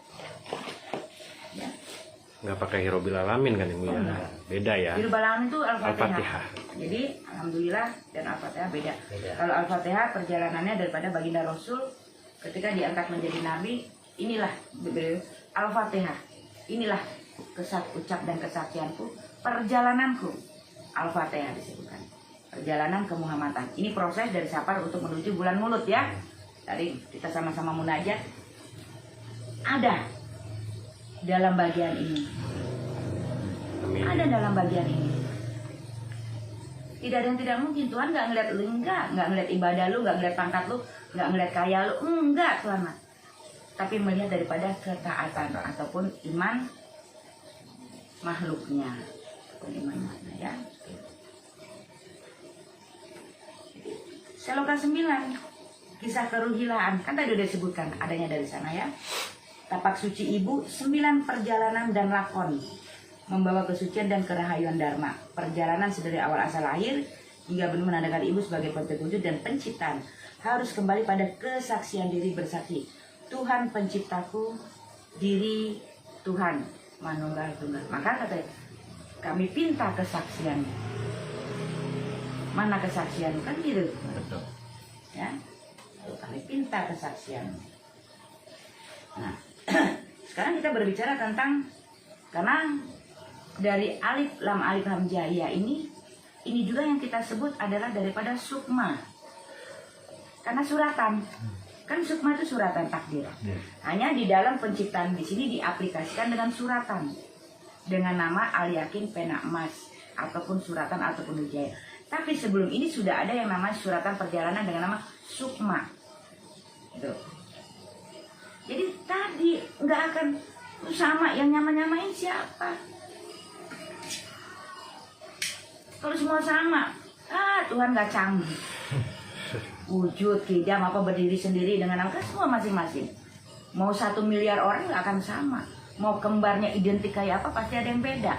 Ya. Nggak pakai Hirobil Alamin kan Ibu ya? Beda ya. Di Balangan itu Al-Fatihah. Al-Fatihah. Jadi alhamdulillah dan Al-Fatihah beda. Kalau Al-Fatihah perjalanannya daripada baginda Rasul ketika diangkat menjadi nabi, inilah Al-Fatihah. Inilah ucap dan kesaksianku, perjalananku. Al-Fatihah disebutkan. Perjalanan ke Muhammadan. Ini proses dari Safar untuk menuju bulan Mulut ya. Tadi kita sama-sama munajat. Ada dalam bagian ini. Amin. Ada dalam bagian ini. Tidak ada yang tidak mungkin. Tuhan nggak ngeliat lu, nggak ngeliat ibadah lu, nggak ngeliat pangkat lu, nggak ngeliat kaya lu, enggak Tuhan. Tapi melihat daripada ketaatan ataupun iman makhluknya, ataupun iman makhluknya ya. Seloka 9 kisah keruhilaan kan tadi udah disebutkan adanya dari sana ya. Tapak suci ibu 9 perjalanan dan lakon membawa kesucian dan kerahayuan dharma. Perjalanan sedari awal asal lahir hingga benar menandakan ibu sebagai pembentuk wujud dan penciptaan. Harus kembali pada kesaksian diri bersaksi. Tuhan penciptaku, diri Tuhan manunggal tunggal. Maka kata kami pinta kesaksian. Mana kesaksian kan gitu. Ya. Lalu kami pinta kesaksian. Nah, sekarang kita berbicara tentang karena dari alif lam jaya ini juga yang kita sebut adalah daripada sukma. Karena suratan. Kan sukma itu suratan takdir. Hanya di dalam penciptaan di sini diaplikasikan dengan suratan. Dengan nama Al-Yakin Pena Emas ataupun suratan ataupun wijaya. Tapi sebelum ini sudah ada yang namanya suratan perjalanan dengan nama sukma. Gitu. Jadi tadi nggak akan sama yang nyamain siapa. Kalau semua sama, Tuhan nggak canggih. Wujud, kidam, apa berdiri sendiri dengan apa semua masing-masing. Mau 1 miliar orang nggak akan sama. Mau kembarnya identik kayak apa pasti ada yang beda.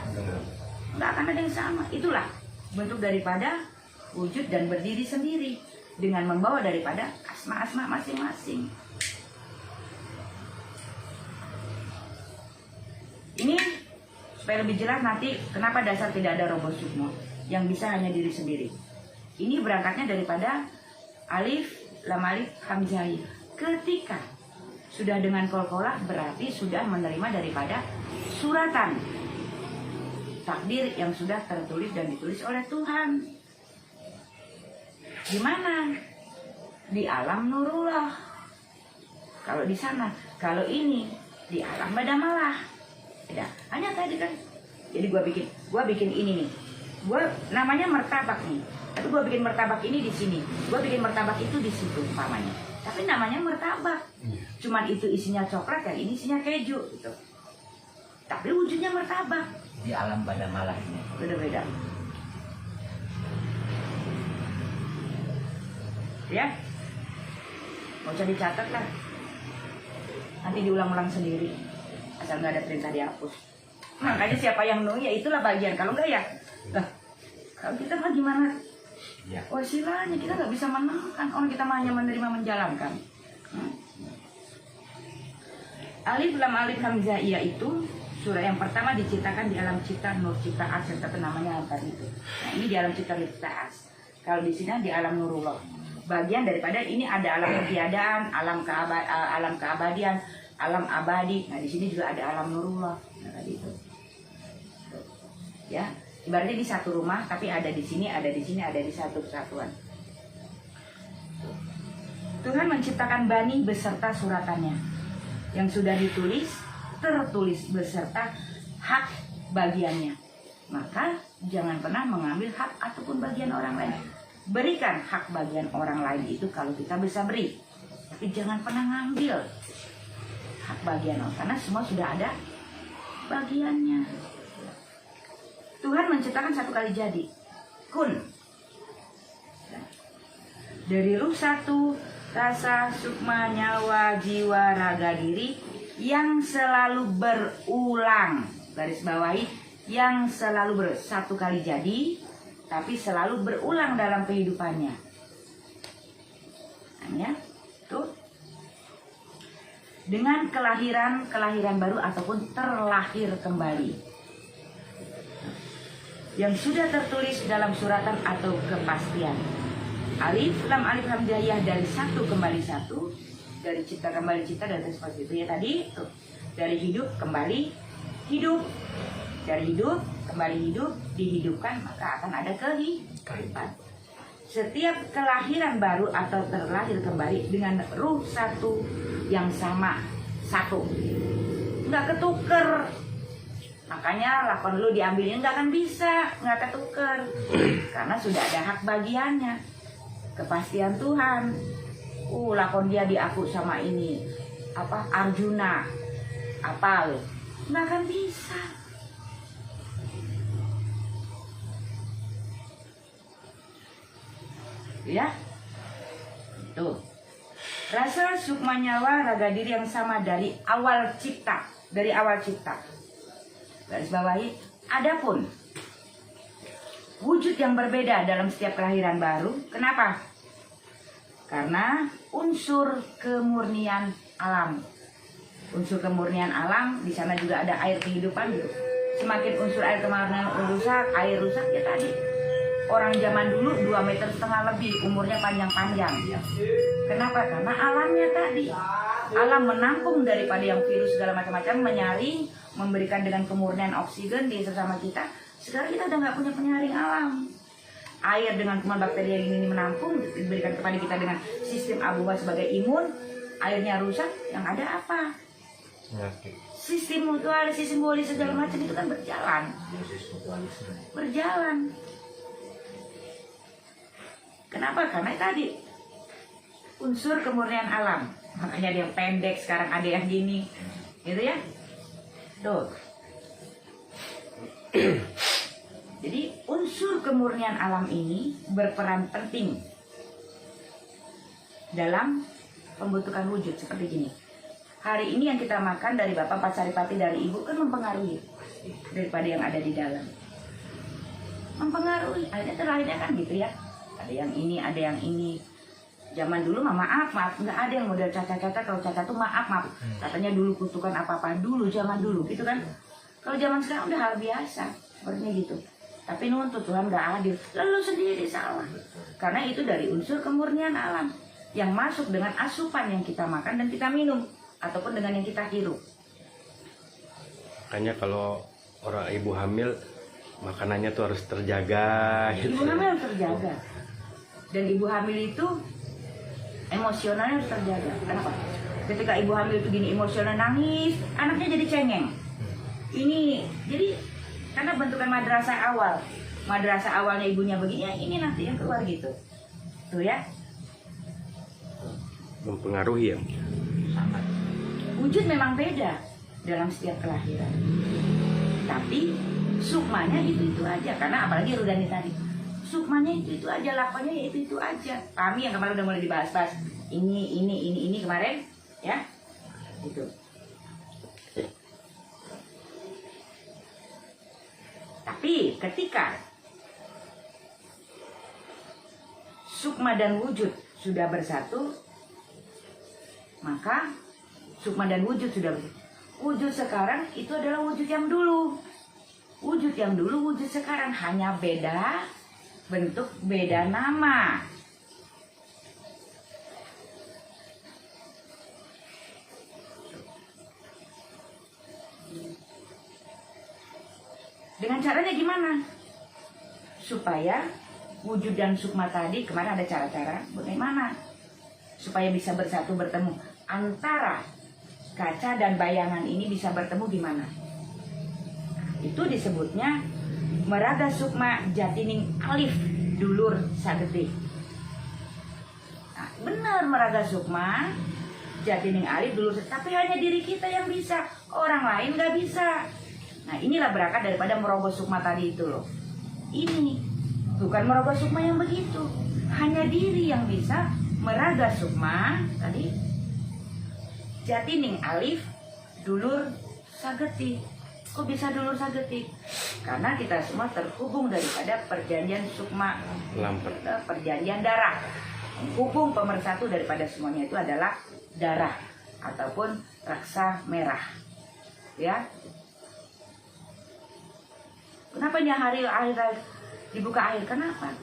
Nggak akan ada yang sama. Itulah bentuk daripada wujud dan berdiri sendiri dengan membawa daripada asma-asma masing-masing. Ini supaya lebih jelas nanti kenapa dasar tidak ada robo sukmo yang bisa hanya diri sendiri. Ini berangkatnya daripada alif lam alif hamzah. Ketika sudah dengan kolkolah berarti sudah menerima daripada suratan takdir yang sudah tertulis dan ditulis oleh Tuhan. Di mana? Di alam nurullah. Kalau di sana, kalau ini di alam badamalah. Ya, hanya tadi kan. Jadi gua bikin ini nih. Gua namanya martabak nih. Tapi gua bikin martabak ini di sini. Gua bikin martabak itu di situ umpamanya. Tapi namanya martabak. Cuman itu isinya coklat, yang ini isinya keju gitu. Tapi wujudnya martabak. Di alam badamalah ini. Beda-beda. Ya, mau usah dicatat lah, nanti diulang-ulang sendiri, asal nggak ada perintah dihapus. Makanya siapa yang no, ya itulah bagian. Kalau enggak ya, lah, kalau kita mah gimana? Ya. Wasilahnya kita nggak bisa menentukan, orang kita hanya menerima menjalankan. Alif lam hamzah iya itu surah yang pertama diciptakan di alam cipta nur cipta as, serta namanya apa itu. Nah ini di alam cipta cipta as. Kalau di sini di alam nurullah. Bagian daripada ini ada alam ketiadaan, alam keabadian, alam abadi. Nah di sini juga ada alam nurullah. Nah gitu. Ya, ibaratnya di satu rumah, tapi ada di sini, ada di sini, ada di satu kesatuan. Tuhan menciptakan bani beserta suratannya, yang sudah ditulis, tertulis beserta hak bagiannya. Maka jangan pernah mengambil hak ataupun bagian orang lain. Berikan hak bagian orang lain itu kalau kita bisa beri, tapi jangan pernah ngambil hak bagian orang, karena semua sudah ada bagiannya. Tuhan menciptakan satu kali jadi, kun. Dari ruh satu, rasa, sukma, nyawa, jiwa, raga diri yang selalu berulang. Garis bawahi, yang selalu satu kali jadi, tapi selalu berulang dalam kehidupannya. Hanya tuh dengan kelahiran baru ataupun terlahir kembali, yang sudah tertulis dalam suratan atau kepastian. Alif lam hamzah dari satu kembali satu, dari cipta kembali cipta, dan seperti itu ya tadi tuh. Dari hidup kembali hidup, dari hidup kembali hidup, dihidupkan, maka akan ada kehidupan. Setiap kelahiran baru atau terlahir kembali dengan ruh satu yang sama, satu, nggak ketuker. Makanya lakon lu diambilin nggak akan bisa, nggak ketuker, karena sudah ada hak bagiannya, kepastian Tuhan. Lakon dia diaku sama ini, apa Arjuna, apa lo, nggak akan bisa. Ya, tuh rasa sukma nyawa raga diri yang sama dari awal cipta, garis bawahi. Adapun wujud yang berbeda dalam setiap kelahiran baru. Kenapa? Karena unsur kemurnian alam, di sana juga ada air kehidupan. Semakin unsur air kemurnian rusak, air rusak ya tadi. Orang zaman dulu 2,5 meter lebih, umurnya panjang-panjang. Kenapa? Karena alamnya tadi. Alam menampung daripada yang virus segala macam-macam, menyaring, memberikan dengan kemurnian oksigen di sesama kita. Sekarang kita udah nggak punya penyaring alam. Air dengan kuman bakteri yang ini menampung, diberikan kepada kita dengan sistem abuba sebagai imun. Airnya rusak, yang ada apa? Sistem mutualis, sistem simbolis segala macam itu kan berjalan. Kenapa? Karena tadi unsur kemurnian alam. Makanya ada yang pendek, sekarang ada yang gini, gitu ya. Tuh. Jadi unsur kemurnian alam ini berperan penting dalam pembentukan wujud seperti gini. Hari ini yang kita makan dari Bapak Pak Saripati, dari Ibu, kan mempengaruhi daripada yang ada di dalam. Mempengaruhi. Akhirnya terlahirnya kan gitu ya. Ada yang ini, ada yang ini. Zaman dulu mah maaf, nggak ada yang model caca-caca. Kalau caca tuh maaf. Katanya dulu kutukan apa-apa dulu, zaman dulu gitu kan. Kalau zaman sekarang udah hal biasa, sepertinya gitu. Tapi nuntut Tuhan nggak adil, lalu sendiri salah. Karena itu dari unsur kemurnian alam yang masuk dengan asupan yang kita makan dan kita minum, ataupun dengan yang kita hirup. Makanya kalau orang ibu hamil, makanannya tuh harus terjaga. Ibu hamil harus terjaga. Dan ibu hamil itu emosionalnya harus terjaga. Kenapa? Ketika ibu hamil itu gini emosional nangis, anaknya jadi cengeng. Ini jadi karena bentukan madrasah awal. Madrasah awalnya ibunya begini, ya ini nanti yang keluar gitu. Tuh ya. Mempengaruhi ya. Sangat. Wujud memang beda dalam setiap kelahiran. Tapi sukmanya itu aja. Karena apalagi Rudani tadi. Sukmanya itu aja, lakonnya itu aja. Kami yang kemarin udah mulai dibahas-bahas. Ini kemarin ya. Itu. Tapi ketika sukma dan wujud sudah bersatu, maka sukma dan wujud sudah bersatu. Wujud sekarang itu adalah wujud yang dulu. Wujud yang dulu, wujud sekarang hanya beda bentuk, beda nama. Dengan caranya gimana? Supaya wujud dan sukma tadi, kemarin ada cara-cara bagaimana supaya bisa bersatu bertemu. Antara kaca dan bayangan ini bisa bertemu gimana? Itu disebutnya meraga sukma jatining alif dulur sageti. Nah, benar meraga sukma jatining alif dulur sageti, tapi hanya diri kita yang bisa, orang lain nggak bisa. Nah, inilah berangkat daripada merogoh sukma tadi itu loh. Ini bukan merogoh sukma yang begitu, hanya diri yang bisa meraga sukma tadi jatining alif dulur sageti. Kok bisa dulur sageti? Karena kita semua terhubung daripada perjanjian sukma, perjanjian darah. Hubung pemersatu daripada semuanya itu adalah darah ataupun raksa merah. Ya. Kenapa nih hari akhir dibuka air? Kenapa?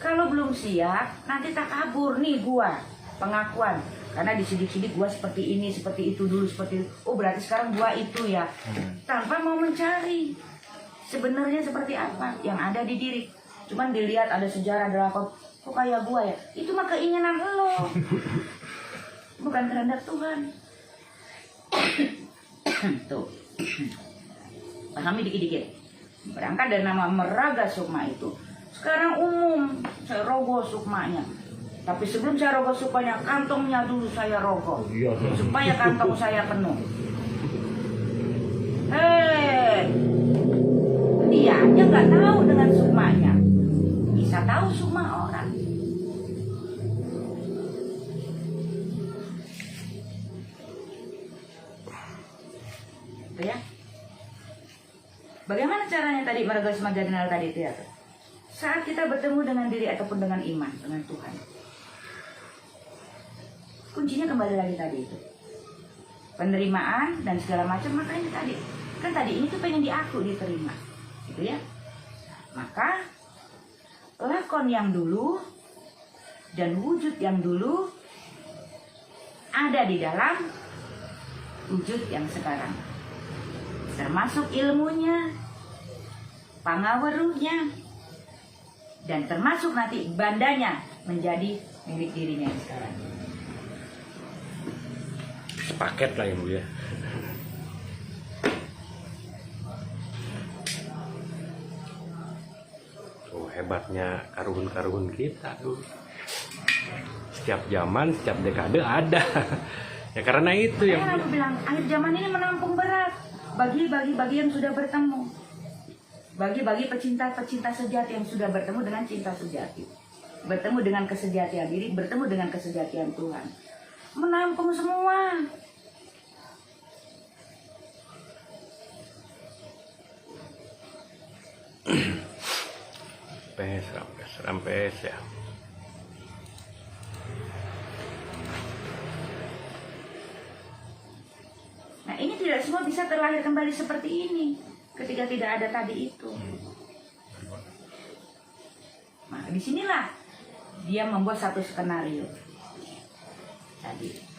Kalau belum siap, nanti tak kabur nih gua pengakuan. Karena disidik-sidik gua seperti ini, seperti itu dulu, seperti itu. Oh berarti sekarang gua itu ya. Tanpa mau mencari sebenarnya seperti apa yang ada di diri. Cuman dilihat ada sejarah, ada apa, kok kayak gua ya. Itu mah keinginan lo. Bukan kehendak Tuhan. Tuh. Pahami dikit-dikit. Berangkat dari nama meraga sukma itu. Sekarang umum saya rogoh sukmanya. Tapi sebelum saya rogoh sukmanya, kantongnya dulu saya rogoh. Supaya kantong saya penuh. Dia aja nggak tahu dengan sukmanya. Bisa tahu sukma orang. Itu ya. Bagaimana caranya tadi meraga sukma jadinal tadi itu ya? Saat kita bertemu dengan diri ataupun dengan iman, dengan Tuhan. Kuncinya kembali lagi tadi itu. Penerimaan dan segala macam, makanya tadi. Kan tadi ini tuh pengen diaku, diterima. Gitu ya. Maka lakon yang dulu dan wujud yang dulu ada di dalam wujud yang sekarang. Termasuk ilmunya, pangaweruhnya, dan termasuk nanti bandanya menjadi milik dirinya yang sekarang. Sepaket lah ya Bu ya. Oh hebatnya karuhun-karuhun kita tuh. Setiap zaman, setiap dekade ada. Ya karena itu yang aku bilang, akhir zaman ini menampung berat. Bagi yang sudah bertemu, bagi pecinta-pecinta sejati yang sudah bertemu dengan cinta sejati, bertemu dengan kesejatian diri, bertemu dengan kesejatian Tuhan, menampung semua. Rampes ya. Nah ini tidak semua bisa terlahir kembali seperti ini ketika tidak ada tadi itu. Nah disinilah dia membuat satu skenario tadi.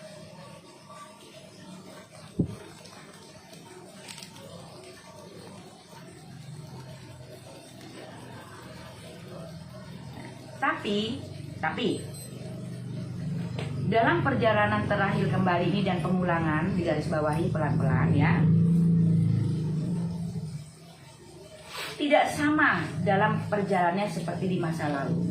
Tapi Tapi dalam perjalanan terahir kembali ini dan pengulangan, digaris bawahi pelan-pelan ya, tidak sama dalam perjalanannya seperti di masa lalu.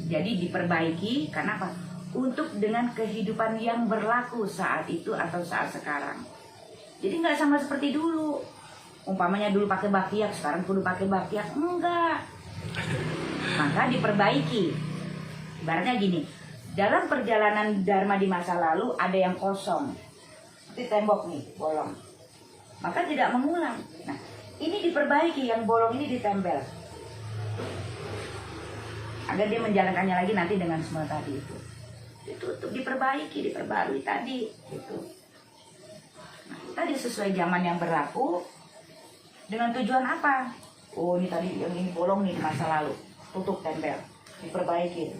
Jadi diperbaiki, karena apa? Untuk dengan kehidupan yang berlaku saat itu atau saat sekarang. Jadi nggak sama seperti dulu. Umpamanya dulu pakai bakyak, sekarang kudu pakai bakyak. Enggak. Maka diperbaiki. Ibaratnya gini, dalam perjalanan dharma di masa lalu ada yang kosong. Seperti tembok nih, bolong. Maka tidak mengulang. Nah, ini diperbaiki, yang bolong ini ditempel. Agar dia menjalankannya lagi nanti dengan semua tadi itu. Itu untuk diperbaiki, diperbarui tadi. Gitu. Nah, tadi sesuai zaman yang berlaku. Dengan tujuan apa? Oh, ini tadi yang ini bolong nih di masa lalu. Tutup tempel. Diperbaiki.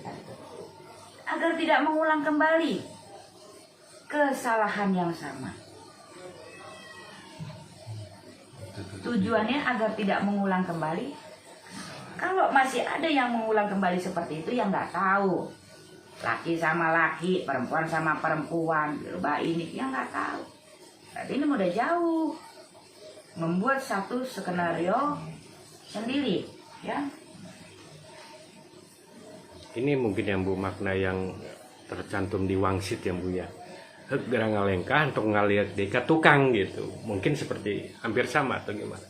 Agar tidak mengulang kembali kesalahan yang sama. Tujuannya agar tidak mengulang kembali. Kalau masih ada yang mengulang kembali seperti itu, yang nggak tahu. Laki sama laki, perempuan sama perempuan, berubah ini, yang nggak tahu. Tapi ini udah jauh. Membuat satu skenario sendiri, ya. Ini mungkin yang Bu makna yang tercantum di wangsit ya Bu ya. Hek gerang ngalengkah untuk ngaliat deka tukang gitu. Mungkin seperti hampir sama atau gimana?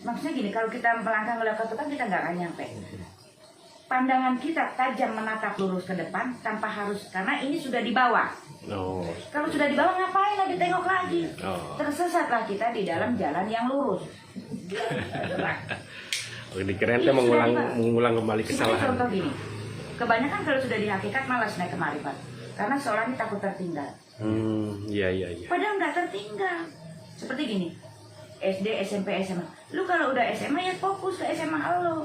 Maksudnya gini, kalau kita melangkah ngeliat ke tukang, kita nggak akan nyampe. Pandangan kita tajam menatap lurus ke depan tanpa harus, karena ini sudah di bawah. Oh. Kalau sudah di bawah ngapain lagi tengok lagi? Oh. Tersesatlah kita di dalam jalan yang lurus. Dikirain teh mengulang kembali Seperti kesalahan. contoh gini, kebanyakan kalau sudah di hakikat malas naik ke marifat, karena seorang ini takut tertinggal. Iya. Padahal nggak tertinggal. Seperti gini, SD, SMP, SMA. Lu kalau udah SMA ya fokus ke SMA lo.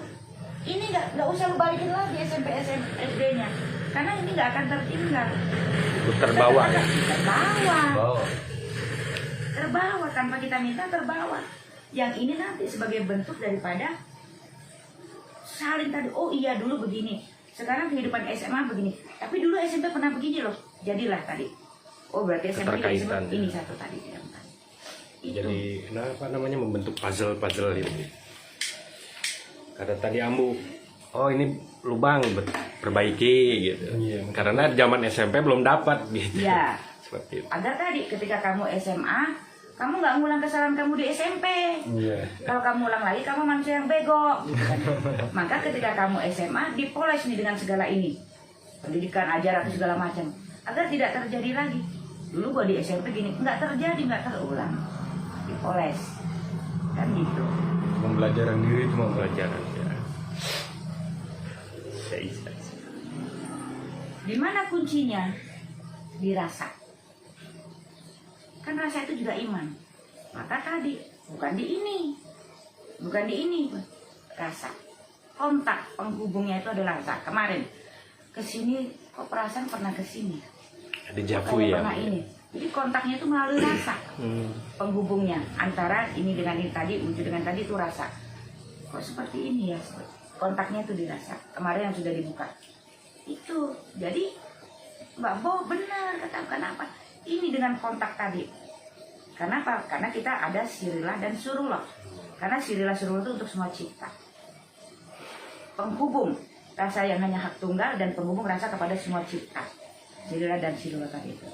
Ini nggak usah lu balikin lagi SMP, SD-nya, karena ini nggak akan tertinggal. Itu terbawa ya. Terbawa tanpa kita minta, terbawa. Yang ini nanti sebagai bentuk daripada saling tadi. Oh iya dulu begini, sekarang kehidupan SMA begini, tapi dulu SMP pernah begini loh. Jadilah tadi. Oh berarti SMA Keterkaitan, ini satu tadi. Itu. Jadi apa namanya, membentuk puzzle itu. Kata tadi Ambu, oh ini lubang perbaiki gitu. Iya. Karena zaman SMP belum dapat gitu. Ya. Seperti itu. Agar tadi ketika kamu SMA, kamu nggak ngulang kesalahan kamu di SMP. Iya. Kalau kamu ulang lagi, kamu manusia yang bego. Gitu kan. Maka ketika kamu SMA, dipoles nih dengan segala ini, pendidikan, ajaran segala macam, agar tidak terjadi lagi. Dulu gua di SMP gini, nggak terjadi, nggak terulang. Dipoles, kan gitu. Pembelajaran diri itu Pelajaran ya. Bisa. Di mana kuncinya? Dirasa. Kan rasa itu juga iman. Maka tadi bukan di ini, rasa. Kontak penghubungnya itu adalah rasa. Kemarin kesini kok perasaan pernah kesini. Ada jafu ya. Pernah ini. Jadi kontaknya itu melalui rasa. Penghubungnya antara ini dengan ini tadi, wujud dengan tadi itu rasa. Kok seperti ini ya? Kontaknya itu dirasa. Kemarin yang sudah dibuka. Itu. Jadi Mbak Bo benar kata kenapa? Ini dengan kontak tadi. Kenapa? Karena kita ada sirilah dan surullah. Karena sirilah surullah itu untuk semua cipta. Penghubung rasa yang hanya hak tunggal dan penghubung rasa kepada semua cipta. Sirilah dan surullah tadi itu.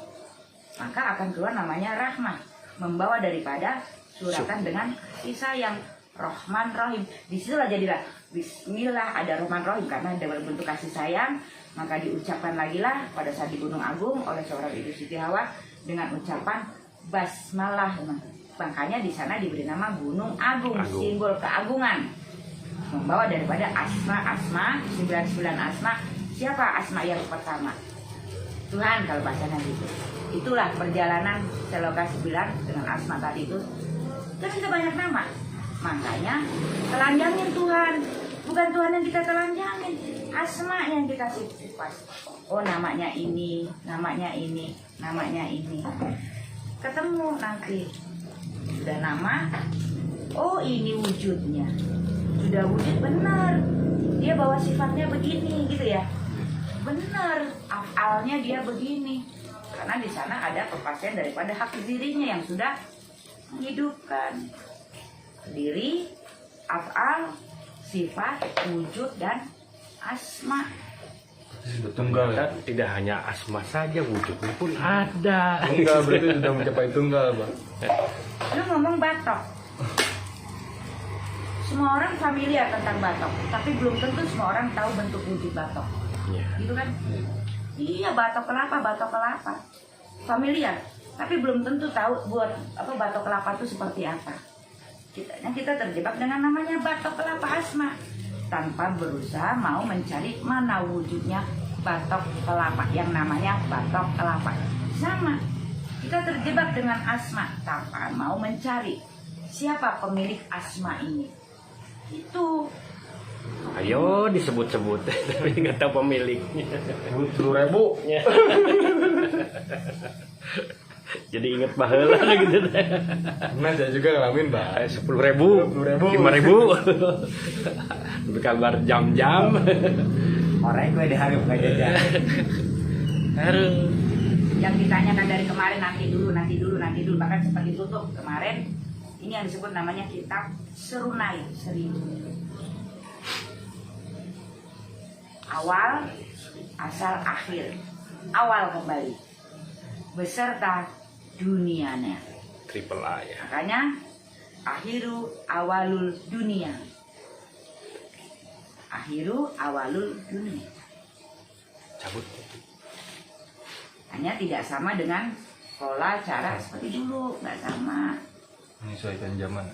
Maka akan keluar namanya rahmah, membawa daripada suratan dengan kasih sayang, Rahman Rahim. Disitulah jadilah Bismillah, ada Rahman Rahim karena dalam bentuk kasih sayang. Maka diucapkan lagi lah pada saat di Gunung Agung oleh seorang Ibu Siti Hawa dengan ucapan basmalah. Makanya di sana diberi nama Gunung Agung, simbol keagungan, membawa daripada asma 99 asma. Siapa asma yang pertama? Tuhan kalau bahasanya gitu. Itulah perjalanan Seloka 9 dengan asma tadi itu. Kan kita banyak nama. Makanya telanjangin Tuhan. Bukan Tuhan yang kita telanjangin, asma yang dikasih sifat. Oh namanya ini, namanya ini, namanya ini. Ketemu nanti. Sudah nama. Oh ini wujudnya. Sudah wujud benar. dia bawa sifatnya begini gitu ya. Benar, afalnya dia begini. Karena di sana ada kepastian daripada hak dirinya yang sudah menghidupkan diri, afal, sifat, wujud, dan asma. Sudah tunggal ya? Tidak hanya asma saja, wujudnya pun ada. Tunggal berarti sudah mencapai tunggal, Bang. Lu ngomong batok. Semua orang familiar tentang batok, tapi belum tentu semua orang tahu bentuk wujud batok. Ya. Gitu kan? Iya, batok kelapa. Familiar, tapi belum tentu tahu buat apa batok kelapa itu seperti apa. Kita terjebak dengan namanya batok kelapa asma tanpa berusaha mau mencari mana wujudnya batok kelapa yang namanya batok kelapa. Sama, kita terjebak dengan asma tanpa mau mencari siapa pemilik asma ini. Itu Ayo disebut-sebut, tapi nggak tahu pemiliknya. 10.000. Jadi inget baheula gitu. Nah, saya juga ngalamin, Bang. 10.000, 5.000. Berkabar jam-jam. Orang gue diharap gak jajan. Harus. yang ditanyakan dari kemarin, nanti dulu, bahkan sempat ditutup kemarin. Ini yang disebut namanya kitab Serunai Seribu. Awal, asal, akhir. Awal kembali beserta dunianya. Triple A ya. Makanya akhiru awalul dunia. Akhiru awalul dunia. Cabut. Hanya tidak sama dengan pola cara seperti dulu, nggak sama. Menyesuaikan zaman.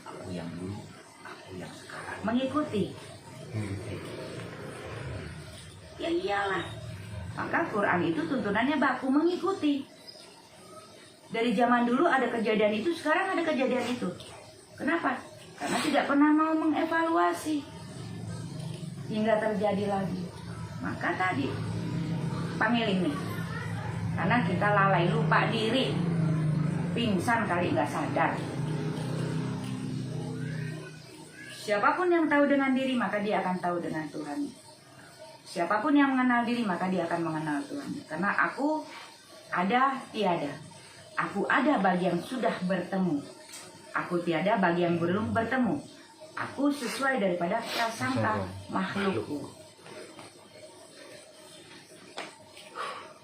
Aku yang dulu, aku yang sekarang. Mengikuti. Ya iyalah. Maka Quran itu tuntunannya baku mengikuti. Dari zaman dulu ada kejadian itu, sekarang ada kejadian itu. Kenapa? Karena tidak pernah mau mengevaluasi hingga terjadi lagi. Maka tadi panggil ini, karena kita lalai, lupa diri, pingsan kali nggak sadar. Siapapun yang tahu dengan diri, maka dia akan tahu dengan Tuhan. Siapapun yang mengenal diri, maka dia akan mengenal Tuhan. Karena aku ada tiada. Aku ada bagi yang sudah bertemu. Aku tiada bagi yang belum bertemu. Aku sesuai daripada prasangka makhlukku.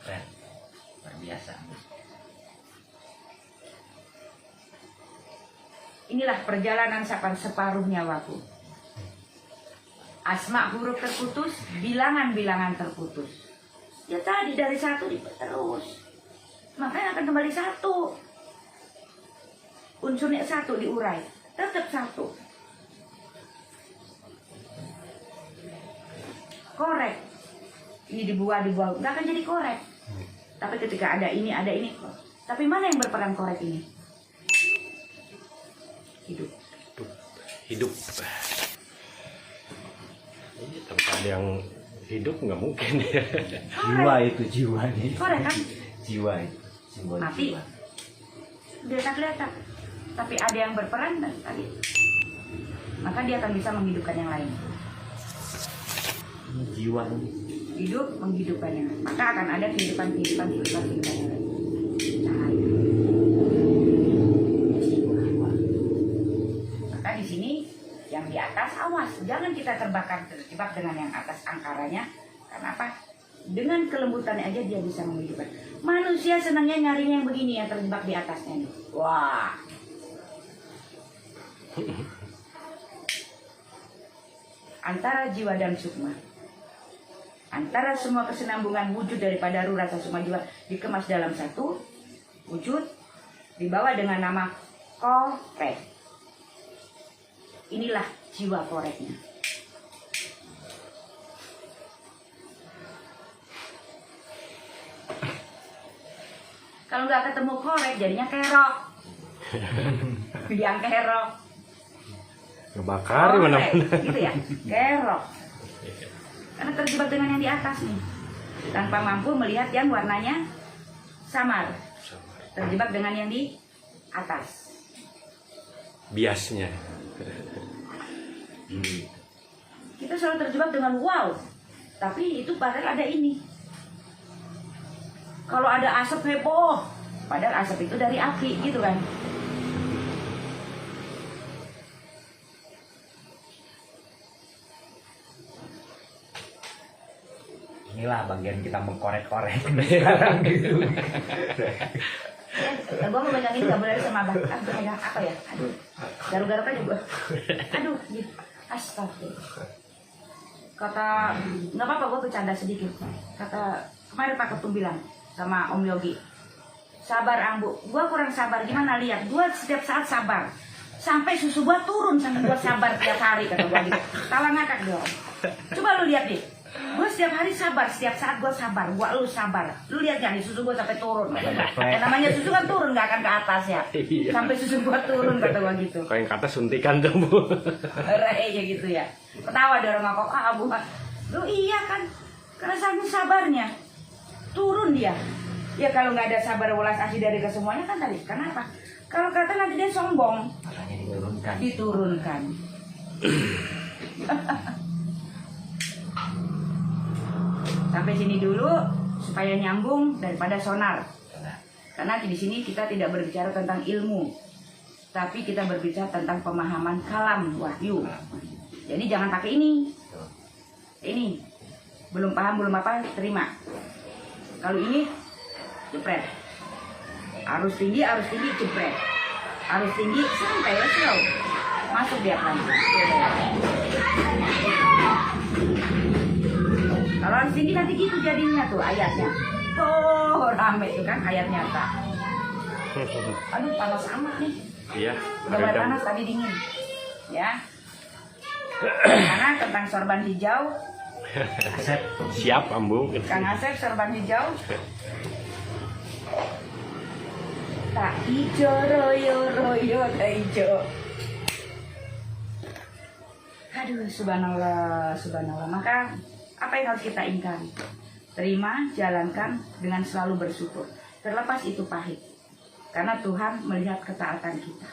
Keren, luar biasa. Inilah perjalanan separuh nyawaku. Asma huruf terputus, bilangan-bilangan terputus. Ya tadi dari satu terus. Makanya akan kembali satu. Unsurnya satu diurai, tetap satu. Korek. Ini dibuat, nggak akan jadi korek. Tapi ketika ada ini. Tapi mana yang berperan korek ini? Hidup. Tanpa ada yang hidup nggak mungkin ya. Jiwa itu jiwa nih. Korek kan? Jiwa itu. Simbol Mati. jiwa. Dia tak kelihatan. Tapi ada yang berperan dan tadi. Maka dia akan bisa menghidupkan yang lain. Ini jiwa ini. Hidup menghidupkan yang lain. Maka akan ada kehidupan yang lain. Cahaya. Maka di sini yang di atas awas, jangan kita terjebak dengan yang atas angkaranya. Karena apa? Dengan kelembutannya aja dia bisa menghidupkan. Manusia senangnya nyarinya yang begini, yang terjebak di atasnya nih. Wah. Antara jiwa dan sukma, antara semua kesenambungan wujud daripada ruh rasa sukma jiwa dikemas dalam satu wujud, dibawa dengan nama korek. Inilah jiwa koreknya. Kalau nggak ketemu korek jadinya kerok. Yang kerok. Ngebakar mana? Gitu ya, kerok. Karena terjebak dengan yang di atas nih, tanpa mampu melihat yang warnanya samar. Terjebak dengan yang di atas. Biasnya. Gitu selalu terjebak dengan wow. Tapi itu padahal ada ini. Kalau ada asap heboh, padahal asap itu dari api gitu kan. Inilah bagian kita mengkorek-korek sekarang gitu. Gue mau pegang ini gak boleh sama abang. Ah, gue pegang apa ya? Aduh, garuk-garuk aja gue. Aduh, gitu. Astagfirullah. Kata, nggak apa-apa, gue bercanda sedikit. Kata, kemarin Pak Ketum bilang sama Om Yogi, sabar Ambu, gue kurang sabar, gimana lihat, gue setiap saat sabar. Sampai susu gue turun sampai gue sabar tiap hari, kata gue gitu. Talang ngakak dong. Coba lu lihat deh, gue setiap hari sabar, setiap saat gue sabar, lu sabar. Lu lihat gak nih susu gue sampai turun. Ya, namanya susu kan turun, gak akan ke atas ya. Iya. Sampai susu gue turun, kata gue gitu. Kalau yang kata suntikan tuh Bu. Raya gitu ya. Ketawa dia orang ngakak, Abu. Lu iya kan, karena saking sabarnya turun dia. Ya kalau nggak ada sabar welas asih dari kesemuanya kan tadi. Kenapa? Kalau kata nanti dia sombong, Makanya diturunkan. diturunkan. Sampai sini dulu supaya nyambung daripada sonar. Karena di sini kita tidak berbicara tentang ilmu, tapi kita berbicara tentang pemahaman kalam wahyu. Jadi jangan pakai ini. Ini belum paham belum apa terima. Kalau ini jepret. Arus tinggi jepret. Arus tinggi santai slow. Masuk dia kan. Kalau arus tinggi nanti gitu jadinya tuh ayatnya. Oh rame tuh kan ayatnya tak. Aduh panas amat nih. Iya, Udah mulai redam. panas tadi dingin. Ya. Karena tentang sorban hijau, Asep. Siap Ambu. Kang Asep sorban hijau. Tak hijau royo royo tak hijau. Aduh subhanallah subhanallah. Maka apa yang harus kita ingkari? Terima, jalankan dengan selalu bersyukur. Terlepas itu pahit. Karena Tuhan melihat ketaatan kita.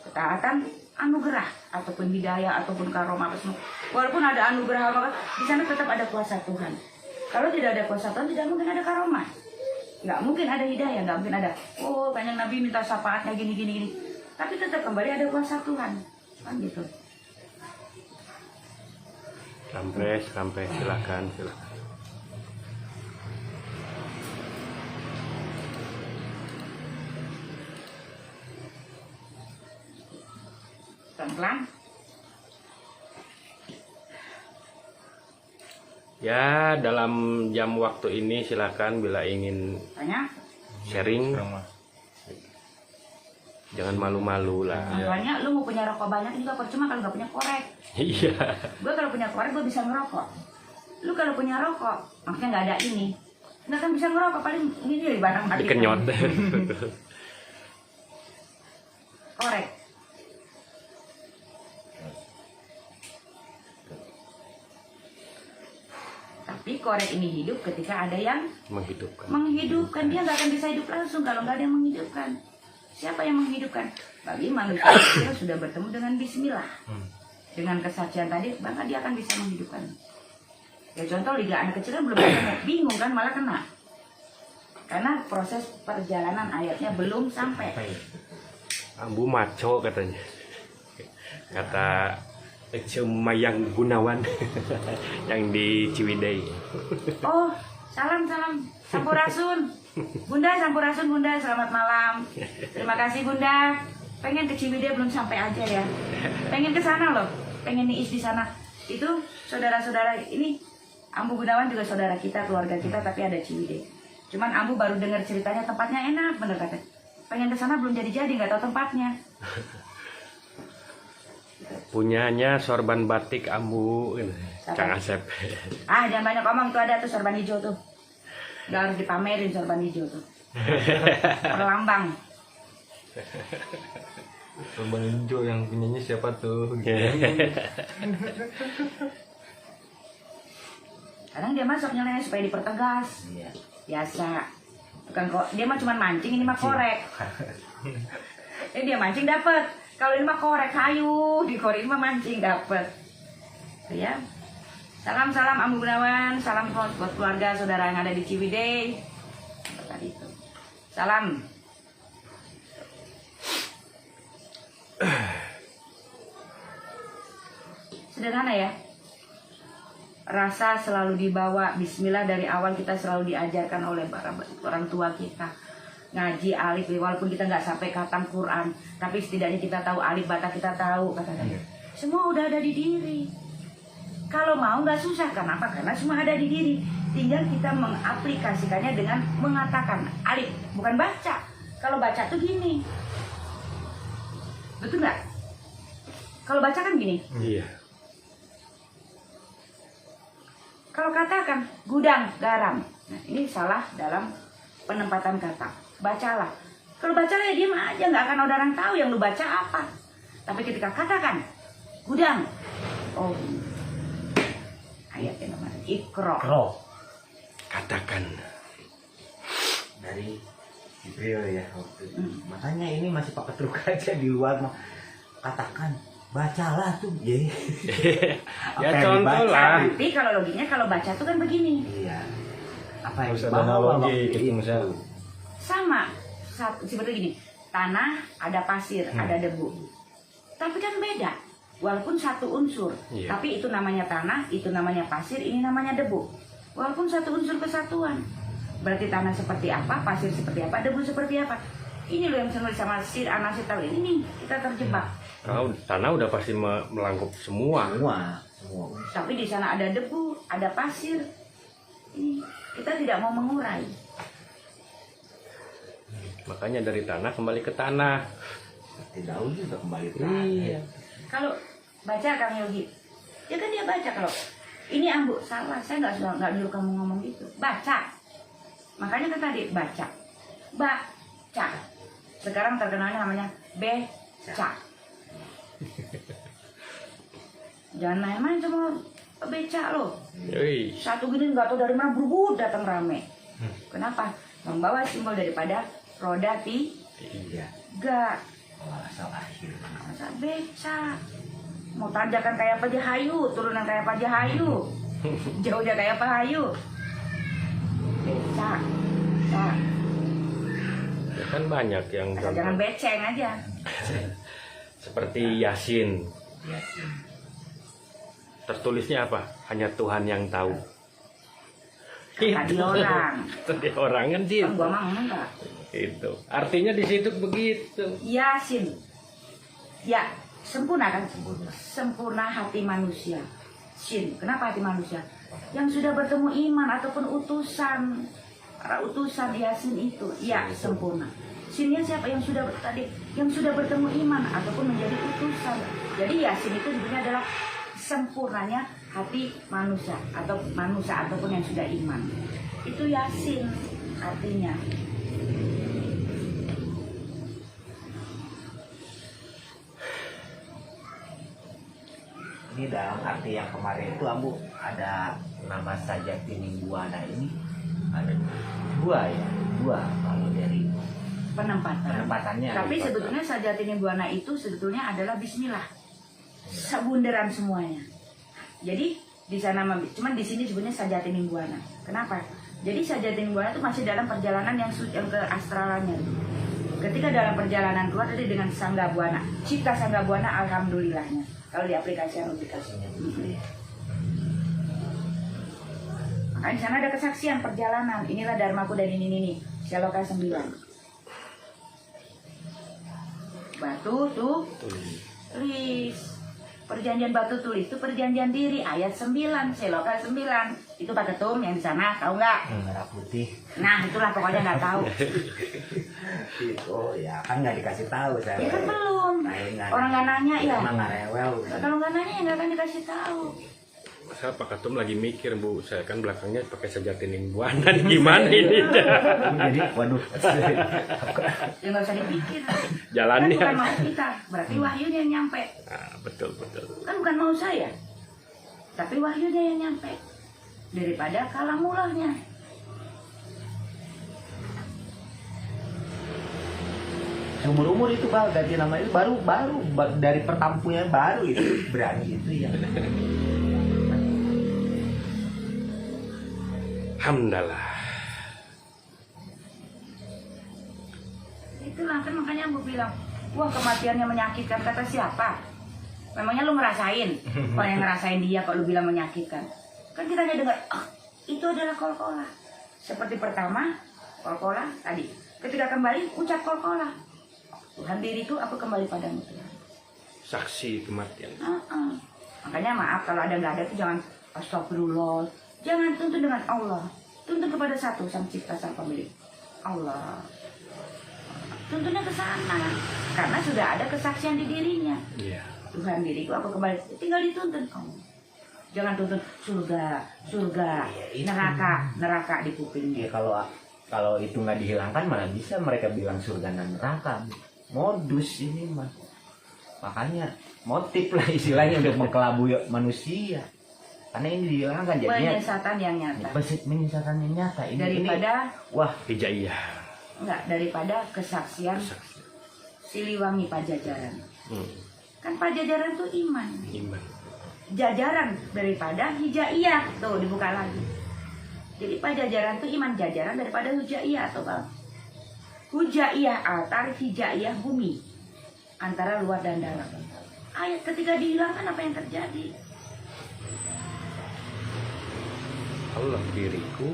Ketaatan anugerah ataupun hidayah ataupun karomah apa semua. Walaupun ada anugerah apa, di sana tetap ada kuasa Tuhan. Kalau tidak ada kuasa Tuhan tidak mungkin ada karomah. Nggak mungkin ada hidayah, nggak mungkin ada. Oh, Kanjeng Nabi minta syafaatnya gini. Tapi tetap kembali ada kuasa Tuhan. Kan gitu. Sampai silakan. Pelan-pelan. Ya, dalam jam waktu ini silakan bila ingin Tanya. sharing, Sama. jangan malu-malu lah. Soalnya lu mau punya rokok banyak juga percuma kalau nggak punya korek. Iya. Gue kalau punya korek gue bisa ngerokok. Lu kalau punya rokok, maksudnya nggak ada ini, nggak akan bisa ngerokok. Paling ini dari barang mati. Dikenyot. Korek. Tapi korek ini hidup ketika ada yang Menghidupkan. menghidupkan. Dia nggak akan bisa hidup langsung kalau nggak ada yang menghidupkan. Siapa yang menghidupkan? Bagi manusia yang sudah bertemu dengan Bismillah, dengan kesaksian tadi, maka dia akan bisa menghidupkan. Ya contoh liga anak kecil kan belum ketemu, bingung kan malah kena. Karena proses perjalanan ayatnya belum sampai. Ambu maco katanya. Kata Mayang Gunawan yang di Ciwidey. Oh, salam Sampurasun. Bunda, Sampurasun Bunda, selamat malam. Terima kasih Bunda. Pengen ke Ciwidey belum sampai aja ya. Pengen ke sana loh. Pengen niis di sana. Itu saudara-saudara ini Ambu Gunawan juga saudara kita, keluarga kita, tapi ada Ciwidey. Cuman Ambu baru dengar ceritanya tempatnya enak, bener kata. Pengen ke sana belum jadi, nggak tahu tempatnya. Punyanya sorban batik Ambu, Kang Asep. Ah, jangan banyak omong, tuh ada tuh sorban hijau tuh. Gak harus dipamerin sorban hijau tuh. Perlambang. Sorban hijau yang punyanya siapa tuh? Kadang dia masuk nyeleneh supaya dipertegas. Iya. Biasa. Bukan kok, dia mah cuma mancing, ini mah korek. Ini dia mancing dapet. Kalau ini mah korek kayu, di korek ini mah mancing dapet. Ya. Salam Ambu Gunawan, salam buat keluarga saudara yang ada di Ciwidey. Tadi itu. Salam. Sederhana ya. Rasa selalu dibawa, bismillah dari awal kita selalu diajarkan oleh orang tua kita. Ngaji alif, walaupun kita nggak sampai khatam Quran, tapi setidaknya kita tahu alif bata, kita tahu kata-kata. Semua udah ada di diri. Kalau mau nggak susah, kenapa? Karena semua ada di diri. Tinggal kita mengaplikasikannya dengan mengatakan alif, bukan baca. Kalau baca tuh gini, betul nggak? Kalau baca kan gini. Iya. Kalau katakan gudang garam, nah ini salah dalam penempatan kata. Bacalah. Kalau bacalah ya diam aja, nggak akan ada orang tahu yang lu baca apa. Tapi ketika katakan gudang, oh ayatnya namanya Iqra. Roh Katakan. dari Jibril ya waktu itu. Makanya ini masih pakai truk aja di luar mah. Katakan bacalah tuh. Ya Apa yang contoh dibaca? lah. Nanti kalau loginya kalau baca tuh kan begini. Iya. Apa yang Harus ada dibawa analogi waktu gitu, itu? misalnya. Sama seperti gini. Tanah ada pasir, ada debu. Tapi kan beda. Walaupun satu unsur, Iya. tapi itu namanya tanah, itu namanya pasir, ini namanya debu. Walaupun satu unsur kesatuan. Berarti tanah seperti apa, pasir seperti apa, debu seperti apa. Ini loh yang sebenarnya sama sir anasir tahu ini nih, kita terjebak. Kalau tanah udah pasti melangkup semua. Semua. Tapi di sana ada debu, ada pasir. Ini kita tidak mau mengurai. Makanya dari tanah kembali ke tanah. Seperti daun juga kembali ke Iya. Kalau baca Kang Yogi, ya kan dia baca. Kalau ini Ambu salah, saya nggak nyuruh kamu ngomong gitu. Baca. Makanya kan tadi baca. Baca. Sekarang terkenalnya namanya beca. Jangan main-main sama beca lo. Yoi. Satu gini nggak tahu dari mana berbut datang rame. Kenapa? Membawa simbol daripada roda Iya. tiga. Asal akhir. Masa beca. Mau tanjakan kayak apa aja hayu, turunan kayak apa aja hayu. Jauhnya kayak apa hayu. Beca. Beca. Ya kan banyak yang Asal jangan beceng aja. seperti Yasin. Iya. Tertulisnya apa? Hanya Tuhan yang tahu. Kata dia orang. Itu dia orang kan dia. Kan gua mah enggak. Itu. Artinya di situ begitu. Yasin. Ya, sempurna kan? Sempurna. Sempurna hati manusia. Sin. Kenapa hati manusia? Yang sudah bertemu iman ataupun utusan. Para utusan Yasin itu. Ya, sempurna. Sinnya siapa yang sudah tadi? Yang sudah bertemu iman ataupun menjadi utusan. Jadi Yasin itu sebenarnya adalah sempurnanya hati manusia atau manusia ataupun yang sudah iman. Itu Yasin artinya. Ini dalam arti yang kemarin itu Ambu ada nama Sajati Ningguana ini ada dua ya, dua kalau dari penempatannya. Tapi sebetulnya Sajati Nibbana itu sebetulnya adalah Bismillah. Sebunderan semuanya. Jadi di sana cuman di sini sebenarnya Sajati Nibbana. Kenapa? Jadi Sajati Nibbana itu masih dalam perjalanan yang ke astralannya. Ketika dalam perjalanan keluar tadi dengan Sangga Buana, cipta Sangga Buana alhamdulillahnya. Kalau di aplikasinya. Makanya di sana ada kesaksian perjalanan. Inilah dharmaku dan ini. Saloka 9. Batu tuh tulis. Perjanjian batu tulis itu perjanjian diri ayat 9, Seloka 9. Itu Pak Ketum yang di sana, tahu nggak? merah putih. Nah, itulah pokoknya nggak tahu. Oh ya kan nggak dikasih tahu saya. Ya kan belum. Orang nggak nanya ya. Emang nggak rewel. Kalau nggak nanya ya nggak akan dikasih tahu. Saya Pak Ketum lagi mikir, Bu, saya kan belakangnya pakai Sajati Nibbana, gimana ini? Jadi waduh. Ya nggak usah dipikir. Jalannya. Kan bukan mau kita, berarti wahyunya yang nyampe. Ah, betul. Kan bukan mau saya, tapi wahyunya yang nyampe. Daripada kalamulahnya. Umur itu Bang ganti nama itu baru dari perkampungan baru itu berani itu ya. Alhamdulillah. Itulah kan makanya Ambu bilang, wah kematiannya menyakitkan, kata siapa? Memangnya lu ngerasain? Kalau yang ngerasain dia kok lu bilang menyakitkan? Kan kita hanya dengar, itu adalah kol-kola. Seperti pertama, kol-kola tadi. Ketika kembali, ucap kol-kola. Tuhan diriku, aku kembali padamu Tuhan. Saksi kematian. Makanya maaf kalau ada nggak ada itu jangan astagfirullah. Jangan, tuntun dengan Allah. Tuntun kepada satu, sang cipta, sang pemilik. Allah. Tuntunnya ke sana. Karena sudah ada kesaksian di dirinya. Iya. Tuhan diriku, aku kembali. Tinggal dituntun kamu. Jangan tuntun surga, surga, neraka, neraka di kupingnya. Ya kalau itu nggak dihilangkan malah bisa mereka bilang surga dan neraka. Modus ini mah. Makanya motif lah istilahnya untuk mengkelabui manusia. Karena ini dihilangkan jadinya Penyesatan yang nyata. menyesatan yang nyata. Ini Daripada wah Hijaiyah. daripada kesaksian Siliwangi Pajajaran. Kan Pajajaran tuh iman. Iman. Jajaran daripada hijaiyah. Tuh dibuka lagi. Jadi Pajajaran tuh iman, jajaran daripada hijaiyah atau bang. Hujaiyah altar, hijaiyah bumi. Antara luar dan dalam. Ayat ketika dihilangkan apa yang terjadi? Allah diriku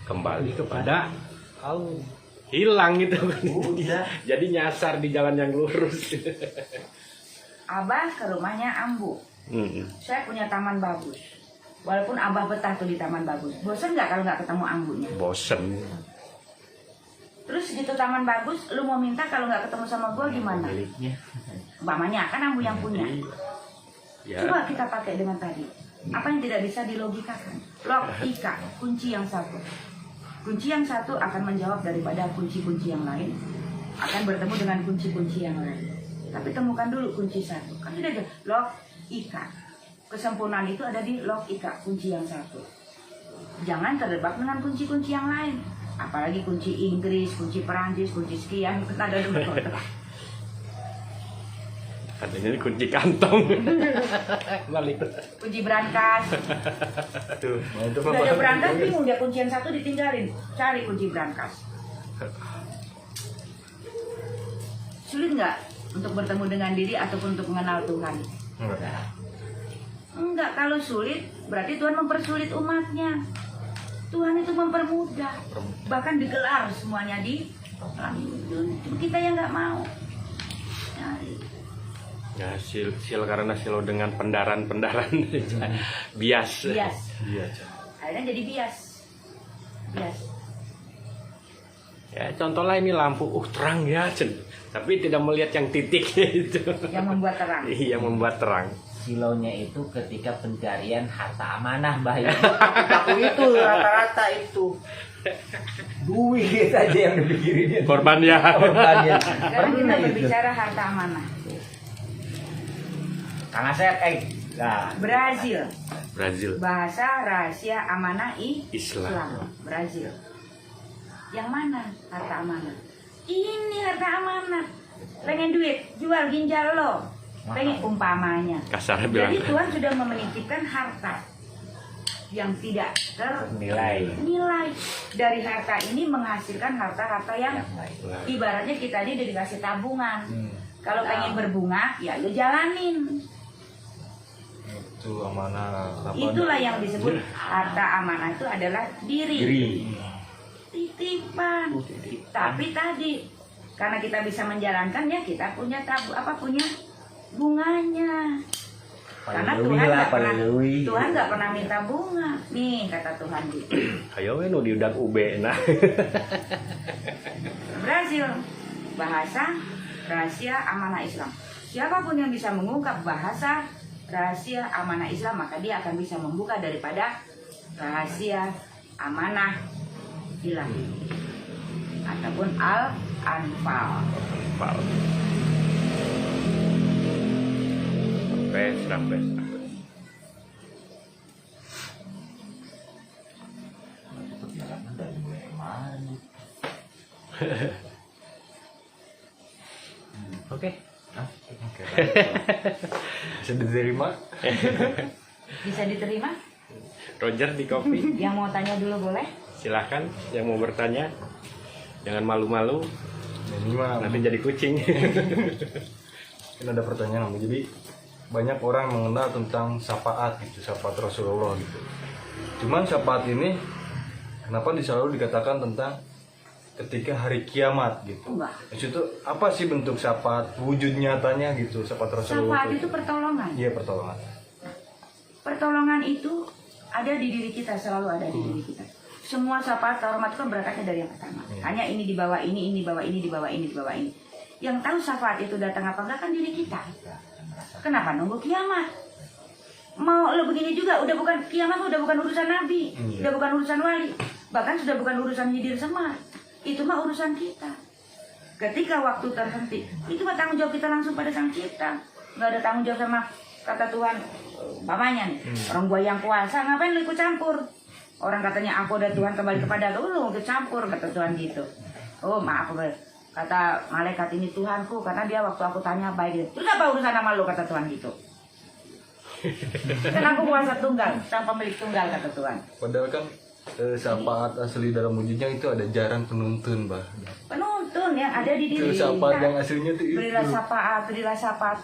kembali kepada Allah. hilang gitu kan. Udah. Jadi nyasar di jalan yang lurus. Abah ke rumahnya Ambu. Saya punya taman bagus. Walaupun Abah betah tuh di taman bagus. Bosan nggak kalau nggak ketemu Ambunya? Bosen. Terus gitu taman bagus, lu mau minta kalau nggak ketemu sama gua gimana? Miliknya. Umpamanya kan Ambu yang punya. Ya. Coba kita pakai dengan tadi. Apa yang tidak bisa dilogikakan? Logika, kunci yang satu. Kunci yang satu akan menjawab daripada kunci-kunci yang lain. Akan bertemu dengan kunci-kunci yang lain. Tapi temukan dulu kunci satu. Kan sudah aja. Logika. Kesempurnaan itu ada di logika, kunci yang satu. Jangan terjebak dengan kunci-kunci yang lain. Apalagi kunci Inggris, kunci Perancis, kunci sekian. Ada dulu. Katanya ini kunci kantong. Balik. Kunci brankas. Tuh. Udah ada brankas bingung dia kunci yang satu ditinggalin. Cari kunci brankas. Sulit nggak untuk bertemu dengan diri ataupun untuk mengenal Tuhan? Enggak, kalau sulit berarti Tuhan mempersulit umatnya. Tuhan itu mempermudah. Bahkan digelar semuanya di kita yang nggak mau. Ya, sil karena silo dengan pendaran-pendaran bias. Bias. Bias. Akhirnya jadi bias. Bias. Ya, contohnya ini lampu, terang ya, tapi tidak melihat yang titiknya itu. Yang membuat terang. Iya, membuat terang. Silonya itu ketika pencarian harta amanah bahaya. Aku itu rata-rata itu duit aja yang dipikirin. Korban ya. Korbannya. Sekarang kita berbicara harta amanah. Kang Asep, nah, Brazil. Brazil. Bahasa rahasia amanah Islam. Brazil. Yang mana harta amanah? Ini harta amanah. Pengen duit, jual ginjal lo. Pengen umpamanya. Kasarnya bilang. Jadi Tuhan sudah menitipkan harta yang tidak nilai dari harta ini menghasilkan harta-harta yang baik. ibaratnya kita ini udah dikasih tabungan. Kalau pengen berbunga, ya lu jalanin. Itu amanah. Itulah yang disebut harta amanah itu adalah diri. Titipan. Tapi tadi karena kita bisa menjalankan ya kita punya punya bunganya. Karena Tuhan nggak pernah minta bunga. Nih kata Tuhan gitu. Ayo nu diudak UB nah. Brazil, bahasa rahasia amanah Islam. Siapapun yang bisa mengungkap bahasa rahasia amanah Islam, maka dia akan bisa membuka daripada rahasia amanah ilahi ataupun Al-Anfal. Sampai. Oke. Bisa diterima. Bisa diterima? Roger di kopi. Yang mau tanya dulu boleh? Silahkan yang mau bertanya. Jangan malu-malu, Ini mah nanti jadi kucing. mungkin ada pertanyaan. Jadi banyak orang mengenal tentang syafaat gitu, syafaat Rasulullah gitu. Cuman syafaat ini kenapa selalu dikatakan tentang ketika hari kiamat gitu. Enggak. Maksud itu apa sih bentuk syafaat, wujud nyatanya gitu, syafaat Rasulullah? Syafaat itu pertolongan. Iya, pertolongan. Pertolongan itu ada di diri kita, selalu ada di diri kita. Semua syafaat rahmat itu kan berangkatnya dari yang pertama. Hanya ini di bawah ini di bawah ini, di bawah ini, di bawah ini. Yang tahu syafaat itu datang apa enggak kan diri kita. Kenapa nunggu kiamat? Mau lo begini juga, udah bukan kiamat, udah bukan urusan nabi, udah bukan urusan wali, bahkan sudah bukan urusan Hidir Semar. Itu mah urusan kita. Ketika waktu terhenti, itu mah tanggung jawab kita langsung pada sang cipta. Nggak ada tanggung jawab sama kata Tuhan, mamanya nih, orang gua yang kuasa, ngapain lu ikut campur? Orang katanya aku ada Tuhan kembali kepada aku, lu ikut campur, kata Tuhan gitu. Oh maaf, kata malaikat ini Tuhanku, karena dia waktu aku tanya baik gitu. Terus apa urusan sama lu, kata Tuhan gitu. Kan aku kuasa tunggal, sang pemilik tunggal, kata Tuhan. Padahal kan syafaat asli dalam wujudnya itu ada jaran penuntun, Bah. Penuntun yang ada di diri Itu syafaat yang aslinya itu. Berilah syafaat, berilah syafaat.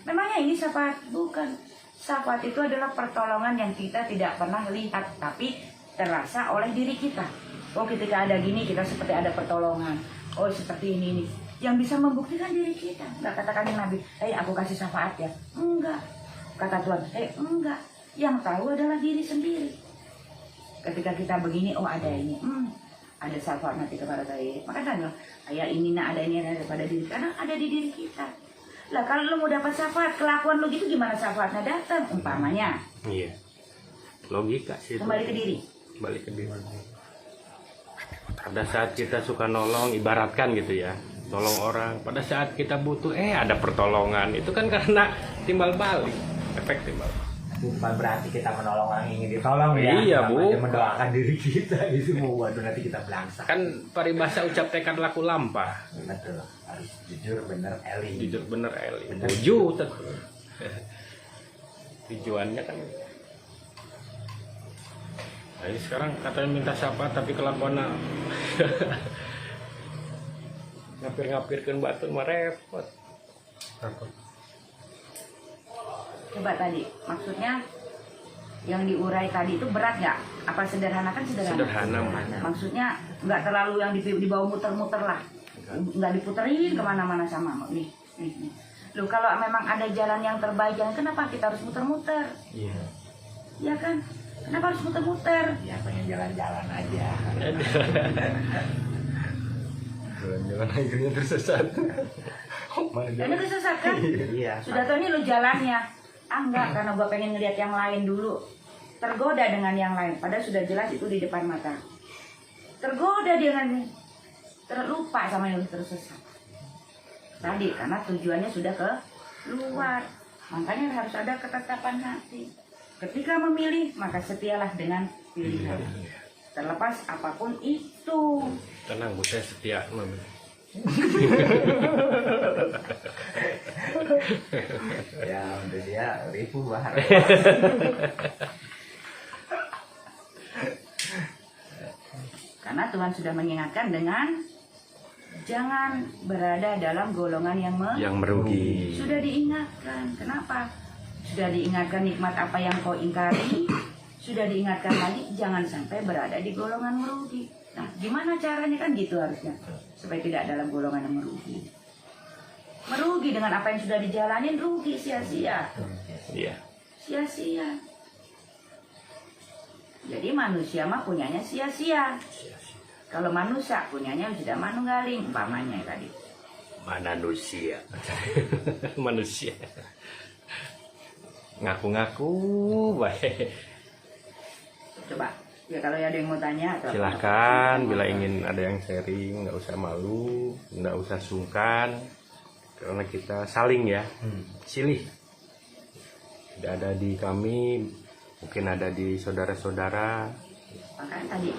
Memangnya ini syafaat? Bukan. Syafaat itu adalah pertolongan yang kita tidak pernah lihat, tapi terasa oleh diri kita. Oh, ketika ada gini, kita seperti ada pertolongan. Oh, seperti ini. Yang bisa membuktikan diri kita. Nggak katakan yang Nabi, aku kasih syafaat ya. Enggak. Kata Tuhan, enggak. Yang tahu adalah diri sendiri. Ketika kita begini, oh ada ini. Ada syafaat nanti kepada saya. Makanya kayak ini, ada ini, ada pada diri. Karena ada di diri kita. Lah kalau lu mau dapat syafaat, kelakuan lu gitu gimana syafaatnya datang? Umpamanya. Iya. Logika sih. Kembali ke diri. Kembali ke diri. Pada saat kita suka nolong, ibaratkan gitu ya, nolong orang. Pada saat kita butuh, ada pertolongan. Itu kan karena timbal balik, efek timbal. Bukan berarti kita menolong orang yang ingin ditolong ya. Iya, Sama Bu. aja mendoakan diri kita itu mau waduh nanti kita belangsa. Kan paribasa ucap tekad laku lampah. Betul. Harus jujur bener Eli. Jujur bener Eli. Bener. Tujuh tentu. Tujuannya kan. Nah, ini sekarang katanya minta syafaat tapi kelakuannya ngapir-ngapirkan batu mah repot. Coba tadi, maksudnya yang diurai tadi itu berat nggak? Apa sederhana? Kan sederhana. Sederhana. Maksudnya nggak terlalu yang dibawa muter-muter lah. Nggak diputerin kemana-mana sama nih. Loh kalau memang ada jalan yang terbaik, kenapa kita harus muter-muter? Iya. Ya kan? Kenapa harus muter-muter? Ya pengen jalan-jalan aja. Jalan-jalan akhirnya tersesat. Karena tersesat kan? Iya. Sudah tahu ini lo jalannya. Enggak, karena gua pengen ngeliat yang lain dulu. Tergoda dengan yang lain. Padahal sudah jelas itu di depan mata. Tergoda dengan terlupa sama yang tersesat. Tadi karena tujuannya sudah ke luar. Makanya harus ada ketetapan hati. Ketika memilih, maka setialah dengan pilihan. Terlepas apapun itu. Tenang Bu, saya setia. Ya untuk dia ribu bahar. Karena Tuhan sudah mengingatkan dengan jangan berada dalam golongan yang merugi. Sudah diingatkan. Kenapa? Sudah diingatkan nikmat apa yang kau ingkari. Sudah diingatkan lagi jangan sampai berada di golongan merugi. Nah, gimana caranya kan gitu harusnya supaya tidak dalam golongan yang merugi. Merugi dengan apa yang sudah dijalanin, rugi sia-sia. Iya. Sia-sia. Jadi manusia mah punyanya sia-sia. Kalau manusia punyanya sudah manunggaling, umpamanya tadi. Manusia. Manusia. Ngaku-ngaku baik. Coba, ya kalau ada yang mau tanya atau Silahkan bila ingin ada yang sharing, nggak usah malu, nggak usah sungkan, karena kita saling ya, silih. Tidak ada di kami, mungkin ada di saudara-saudara. makanya tadi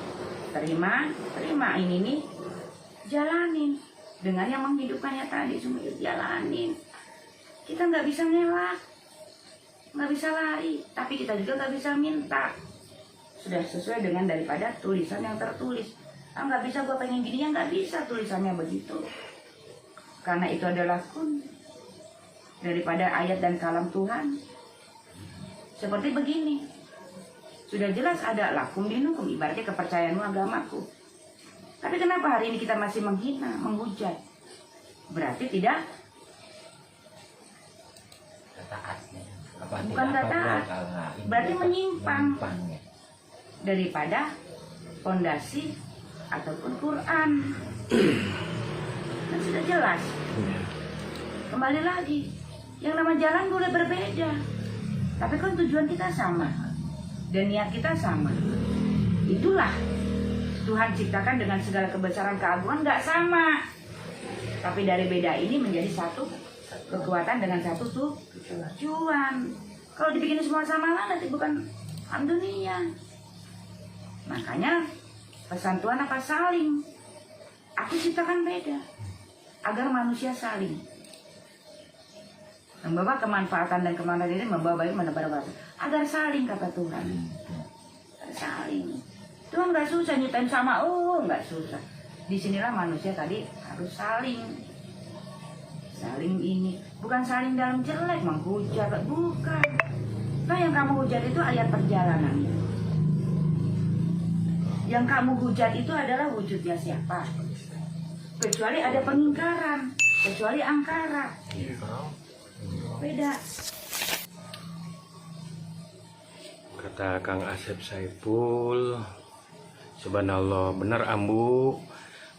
terima ini nih, jalanin dengan yang menghidupkannya tadi semua jalanin. Kita nggak bisa ngelak. nggak bisa lari, tapi kita juga nggak bisa minta. Sudah sesuai dengan daripada tulisan yang tertulis. Nggak bisa gue pengen gini, ya nggak bisa tulisannya begitu. Karena itu adalah kun daripada ayat dan kalam Tuhan. Seperti begini, sudah jelas ada lakum dinukum, ibaratnya kepercayaanmu agamaku. Tapi kenapa hari ini kita masih menghina, menghujat? Berarti tidak taatnya. Apa Bukan tidak nggak taat. Berarti menyimpang. Ya. daripada fondasi ataupun Quran. Kan sudah jelas. Kembali lagi, yang nama jalan boleh berbeda, tapi kan tujuan kita sama dan niat kita sama. Itulah Tuhan ciptakan dengan segala kebesaran keagungan nggak sama, tapi dari beda ini menjadi satu kekuatan dengan satu tujuan. Kalau dibikin semua sama nanti bukan dunia. Makanya pesan Tuhan apa? Saling. Aku ciptakan beda agar manusia saling membawa kemanfaatan dan kemanfaatan ini, membawa baik menebar baik, agar saling, kata Tuhan. Agar saling. Tuhan nggak susah nyiptain sama, nggak susah. Disinilah manusia tadi harus saling. Saling ini bukan saling dalam jelek menghujat, bukan. Nah, yang kamu hujat itu ayat perjalanan. Yang kamu hujat itu adalah wujudnya siapa? Kecuali ada pengingkaran, kecuali angkara. Beda. Kata Kang Asep Saiful, subhanallah, benar Ambu.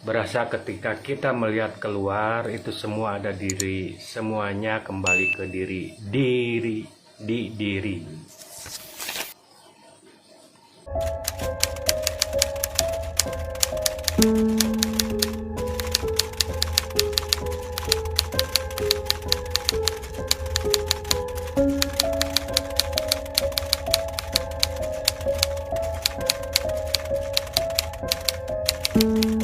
Berasa ketika kita melihat keluar itu semua ada diri, semuanya kembali ke diri, di diri. Thank you.